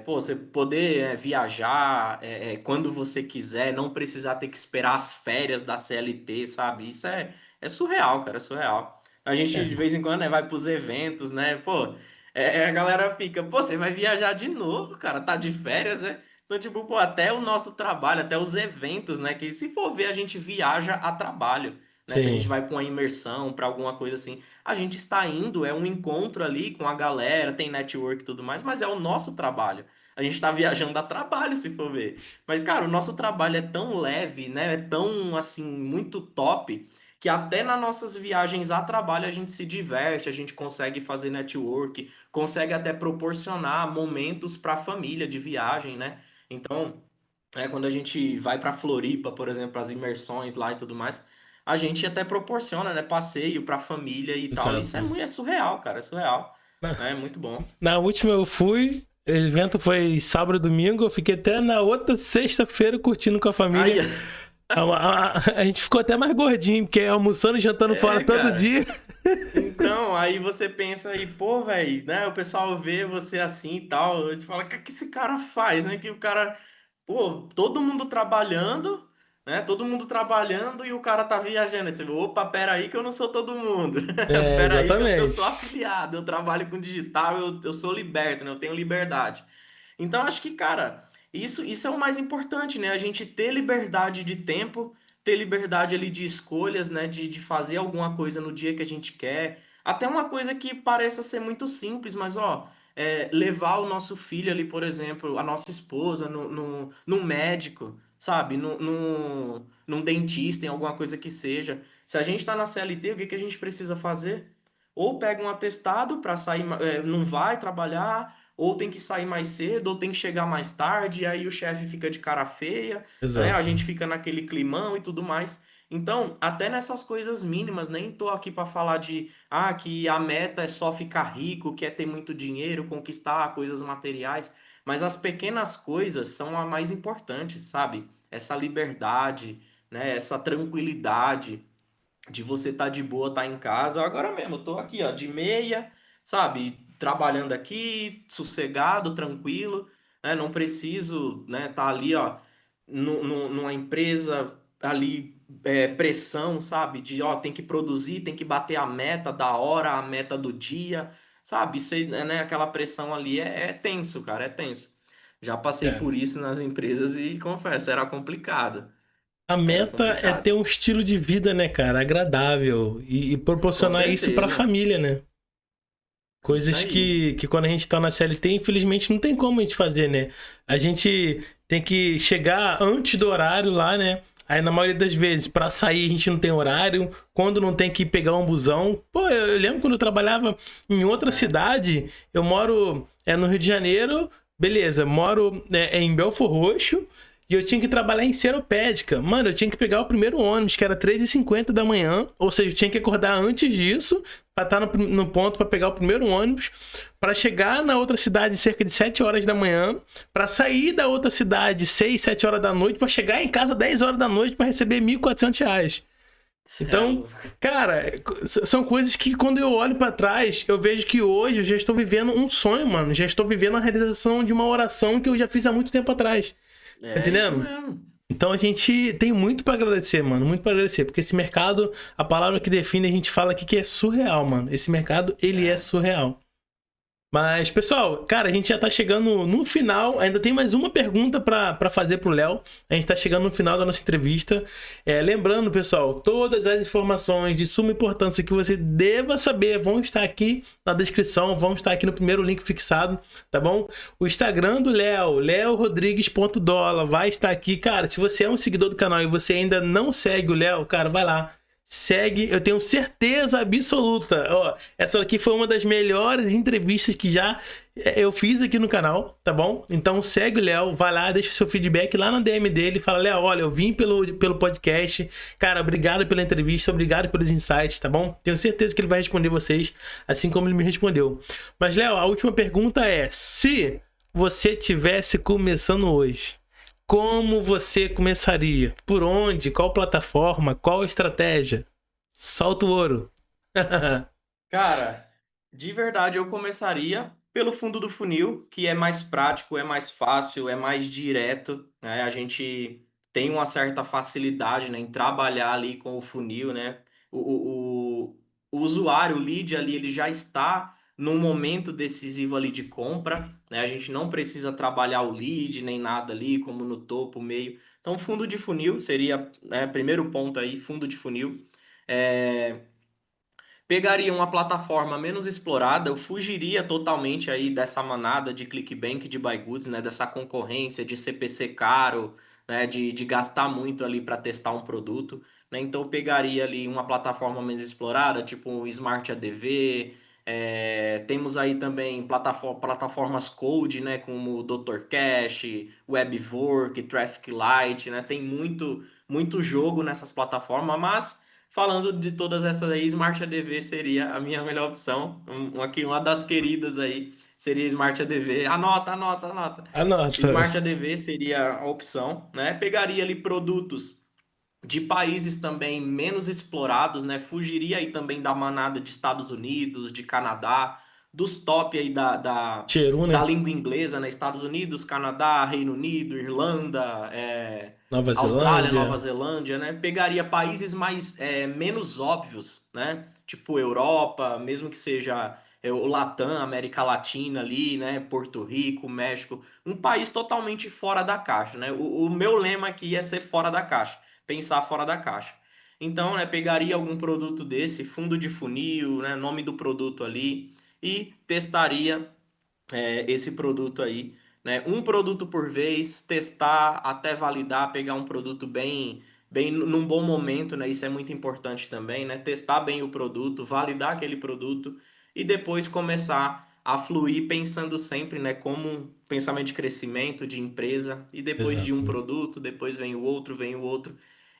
pô, você poder viajar quando você quiser, não precisar ter que esperar as férias da CLT, sabe? Isso é surreal, cara, é surreal. A gente, de É. vez em quando, né, vai pros eventos, né? Pô, a galera fica, pô, você vai viajar de novo, cara, tá de férias, né? Então, tipo, pô, até o nosso trabalho, até os eventos, né? Que se for ver, a gente viaja a trabalho, né? Se a gente Sim, vai para uma imersão, para alguma coisa assim, a gente está indo, é um encontro ali com a galera, tem network e tudo mais, mas é o nosso trabalho. A gente está viajando a trabalho, se for ver. Mas, cara, o nosso trabalho é tão leve, né? É tão, assim, muito top, que até nas nossas viagens a trabalho a gente se diverte, a gente consegue fazer network, consegue até proporcionar momentos para a família de viagem, né? Então, quando a gente vai para Floripa, por exemplo, as imersões lá e tudo mais, a gente até proporciona, né, passeio para a família e tal. Isso exato. é surreal, cara, é surreal. Na, É muito bom. na última eu fui, o evento foi sábado e domingo, eu fiquei até na outra sexta-feira curtindo com a família. Aí, A gente ficou até mais gordinho, porque é almoçando e jantando fora todo cara. dia. Então, aí você pensa aí, pô, velho, né? O pessoal vê você assim e tal, você fala, o que é que esse cara faz, né? Que o cara, pô, todo mundo trabalhando, né? Todo mundo trabalhando e o cara tá viajando. Aí você, opa, pera aí que eu não sou todo mundo. É, Pera aí que eu sou exatamente. afiliado, eu trabalho com digital, eu sou liberto, né? Eu tenho liberdade. Então, acho que, cara, isso é o mais importante, né? A gente ter liberdade de tempo, ter liberdade ali de escolhas, né? De fazer alguma coisa no dia que a gente quer. Até uma coisa que pareça ser muito simples, mas, ó, levar o nosso filho ali, por exemplo, a nossa esposa, no médico, sabe? Num dentista, em alguma coisa que seja. Se a gente tá na CLT, o que que a gente precisa fazer? Ou pega um atestado para sair, não vai trabalhar, ou tem que sair mais cedo, ou tem que chegar mais tarde, e aí o chefe fica de cara feia, né? A Exato. gente fica naquele climão e tudo mais. Então, até nessas coisas mínimas, nem tô aqui para falar de que a meta é só ficar rico, quer ter muito dinheiro, conquistar coisas materiais, mas as pequenas coisas são as mais importantes, sabe? Essa liberdade, né? Essa tranquilidade de você estar de boa, estar em casa. Agora mesmo, eu tô aqui, ó, de meia, sabe, trabalhando aqui, sossegado, tranquilo, né? Não preciso, né, tá ali, ó, numa empresa ali, pressão, sabe, de, ó, tem que produzir, tem que bater a meta da hora, a meta do dia, sabe? Isso aí, né, aquela pressão ali é tenso, cara, é tenso. Já passei É. por isso nas empresas e confesso, era complicado. A Era meta é ter complicado. um estilo de vida, né, cara, agradável e Com proporcionar isso pra certeza. família, né? Isso Coisas aí. que quando a gente tá na CLT, infelizmente não tem como a gente fazer, né? A gente tem que chegar antes do horário lá, né? Aí na maioria das vezes, pra sair a gente não tem horário. Quando não tem que pegar um busão. Pô, eu lembro quando eu trabalhava em outra É. cidade, eu moro no Rio de Janeiro, beleza, moro em Belford Roxo. E eu tinha que trabalhar em Seropédica. Mano, eu tinha que pegar o primeiro ônibus, que era 3h50 da manhã. Ou seja, eu tinha que acordar antes disso para estar no ponto para pegar o primeiro ônibus, para chegar na outra cidade cerca de 7 horas da manhã, para sair da outra cidade 6, 7 horas da noite, para chegar em casa 10 horas da noite para receber R$ 1.400. Cê é Então, louco. cara, são coisas que quando eu olho para trás, eu vejo que hoje eu já estou vivendo um sonho, mano. Já estou vivendo a realização de uma oração que eu já fiz há muito tempo atrás. Tá É isso entendendo? mesmo. Então a gente tem muito pra agradecer, mano, muito pra agradecer, porque esse mercado, a palavra que define, a gente fala aqui que é surreal, mano. Esse mercado, ele é É. surreal. Mas, pessoal, cara, a gente já tá chegando no final. Ainda tem mais uma pergunta pra fazer pro Léo. A gente tá chegando no final da nossa entrevista. Lembrando, pessoal, todas as informações de suma importância que você deva saber vão estar aqui na descrição, vão estar aqui no primeiro link fixado, tá bom? O Instagram do Léo, leorodrigues.dola, vai estar aqui. Cara, se você é um seguidor do canal e você ainda não segue o Léo, cara, vai lá. Segue, eu tenho certeza absoluta. Ó, essa aqui foi uma das melhores entrevistas que já eu fiz aqui no canal, tá bom? Então segue o Léo, vai lá, deixa seu feedback lá na DM dele, fala, Léo, olha, eu vim pelo podcast, cara, obrigado pela entrevista, obrigado pelos insights, tá bom? Tenho certeza que ele vai responder vocês, assim como ele me respondeu. Mas, Léo, a última pergunta é, se você tivesse começando hoje, como você começaria? Por onde? Qual plataforma? Qual estratégia? Solta o ouro. Cara, de verdade eu começaria pelo fundo do funil, que é mais prático, é mais fácil, é mais direto, né? A gente tem uma certa facilidade, né, em trabalhar ali com o funil, né? O usuário, o lead ali, ele já está num momento decisivo ali de compra, né? A gente não precisa trabalhar o lead nem nada ali, como no topo, meio. Então, fundo de funil seria, né, primeiro ponto aí, fundo de funil. É, pegaria uma plataforma menos explorada, eu fugiria totalmente aí dessa manada de ClickBank, de Buy Goods, né? Dessa concorrência de CPC caro, né? De gastar muito ali para testar um produto, né? Então eu pegaria ali uma plataforma menos explorada, tipo o Smart ADV, temos aí também plataformas Code, né? Como o Dr. Cash, Webwork, Traffic Light, né? Tem muito jogo nessas plataformas, mas falando de todas essas aí, Smart ADV seria a minha melhor opção. Aqui, uma das queridas aí seria Smart ADV. Anota, anota, anota. Anota. Smart ADV seria a opção, né? Pegaria ali produtos de países também menos explorados, né? Fugiria aí também da manada de Estados Unidos, de Canadá, dos top aí Cheru, da né? língua inglesa, né? Estados Unidos, Canadá, Reino Unido, Irlanda, Nova Austrália, Nova Zelândia. Zelândia, né? Pegaria países mais menos óbvios, né? Tipo Europa, mesmo que seja o Latam, América Latina ali, né? Porto Rico, México, um país totalmente fora da caixa, né? O meu lema aqui é ser fora da caixa, pensar fora da caixa. Então, né, pegaria algum produto desse, fundo de funil, né, nome do produto ali, e testaria esse produto aí, né? Um produto por vez, testar até validar, pegar um produto bem num bom momento, né? Isso é muito importante também, né? Testar bem o produto, validar aquele produto e depois começar a fluir pensando sempre, né, como um pensamento de crescimento de empresa e depois de um Exato. produto, depois vem o outro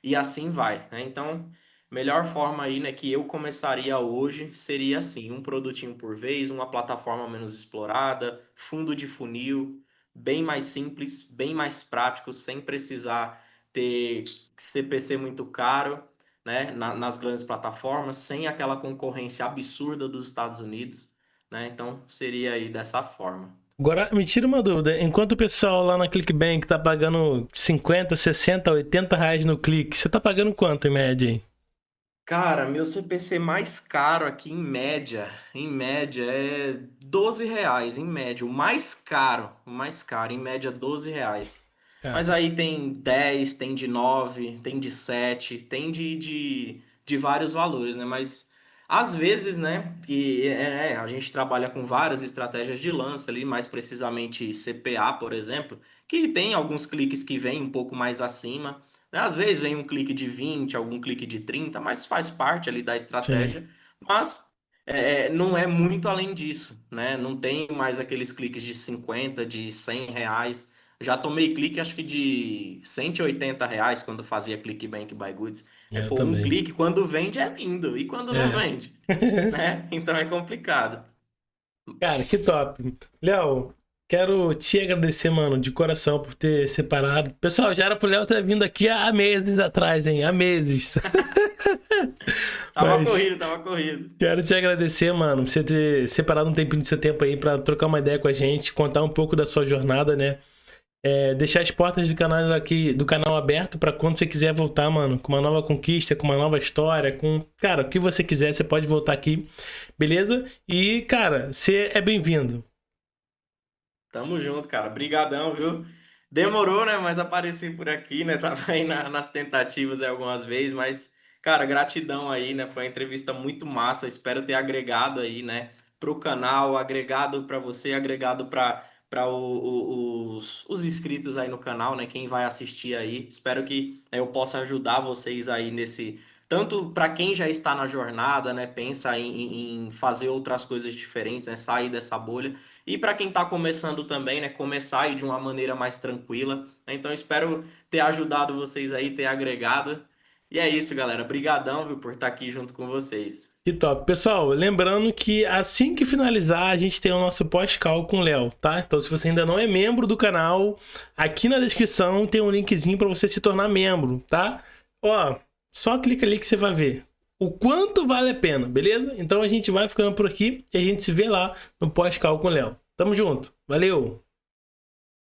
e assim vai, né? Então, melhor forma aí, né, que eu começaria hoje seria assim, um produtinho por vez, uma plataforma menos explorada, fundo de funil, bem mais simples, bem mais prático, sem precisar ter CPC muito caro, né, nas grandes plataformas, sem aquela concorrência absurda dos Estados Unidos, né? Então, seria aí dessa forma. Agora, me tira uma dúvida. Enquanto o pessoal lá na ClickBank tá pagando 50, 60, 80 reais no clique, você tá pagando quanto em média, hein? Cara, meu CPC mais caro aqui em média é R$ 12, em média. O mais caro, em média R$ 12. Mas Cara, aí tem 10, tem de 9, tem de 7, tem de vários valores, né? Mas às vezes, né, que a gente trabalha com várias estratégias de lança ali, mais precisamente CPA, por exemplo, que tem alguns cliques que vêm um pouco mais acima, né? Às vezes vem um clique de 20, algum clique de 30, mas faz parte ali da sim. estratégia. Mas não é muito além disso, né? Não tem mais aqueles cliques de 50, de R$ 100. Já tomei clique, acho que de R$ 180 quando fazia ClickBank Buy Goods. Eu Pô, um também. clique, quando vende é lindo, e quando não É. vende, né? Então é complicado. Cara, que top. Léo, quero te agradecer, mano, de coração por ter separado. Pessoal, já era pro Léo ter vindo aqui há meses atrás, hein? Há meses. Tava Mas corrido, tava corrido. quero te agradecer, mano, por você ter separado um tempinho do seu tempo aí pra trocar uma ideia com a gente, contar um pouco da sua jornada, né? Deixar as portas do canal aqui, do canal aberto pra quando você quiser voltar, mano, com uma nova conquista, com uma nova história, com, cara, o que você quiser, você pode voltar aqui, beleza? E, cara, você é bem-vindo. Tamo junto, cara. Brigadão, viu? Demorou, né? Mas apareci por aqui, né? Tava aí nas tentativas aí algumas vezes, mas, cara, gratidão aí, né? Foi uma entrevista muito massa. Espero ter agregado aí, né? Pro canal, agregado para você, agregado para os inscritos aí no canal, né? Quem vai assistir aí. Espero que eu possa ajudar vocês aí nesse. Tanto para quem já está na jornada, né? Pensa em fazer outras coisas diferentes, né? Sair dessa bolha. E para quem está começando também, né, começar aí de uma maneira mais tranquila, né? Então espero ter ajudado vocês aí, ter agregado. E é isso, galera. Brigadão, viu, por estar aqui junto com vocês. Que top. Pessoal, lembrando que assim que finalizar, a gente tem o nosso pós-call com o Léo, tá? Então, se você ainda não é membro do canal, aqui na descrição tem um linkzinho para você se tornar membro, tá? Ó, só clica ali que você vai ver o quanto vale a pena, beleza? Então a gente vai ficando por aqui e a gente se vê lá no pós-call com o Léo. Tamo junto. Valeu!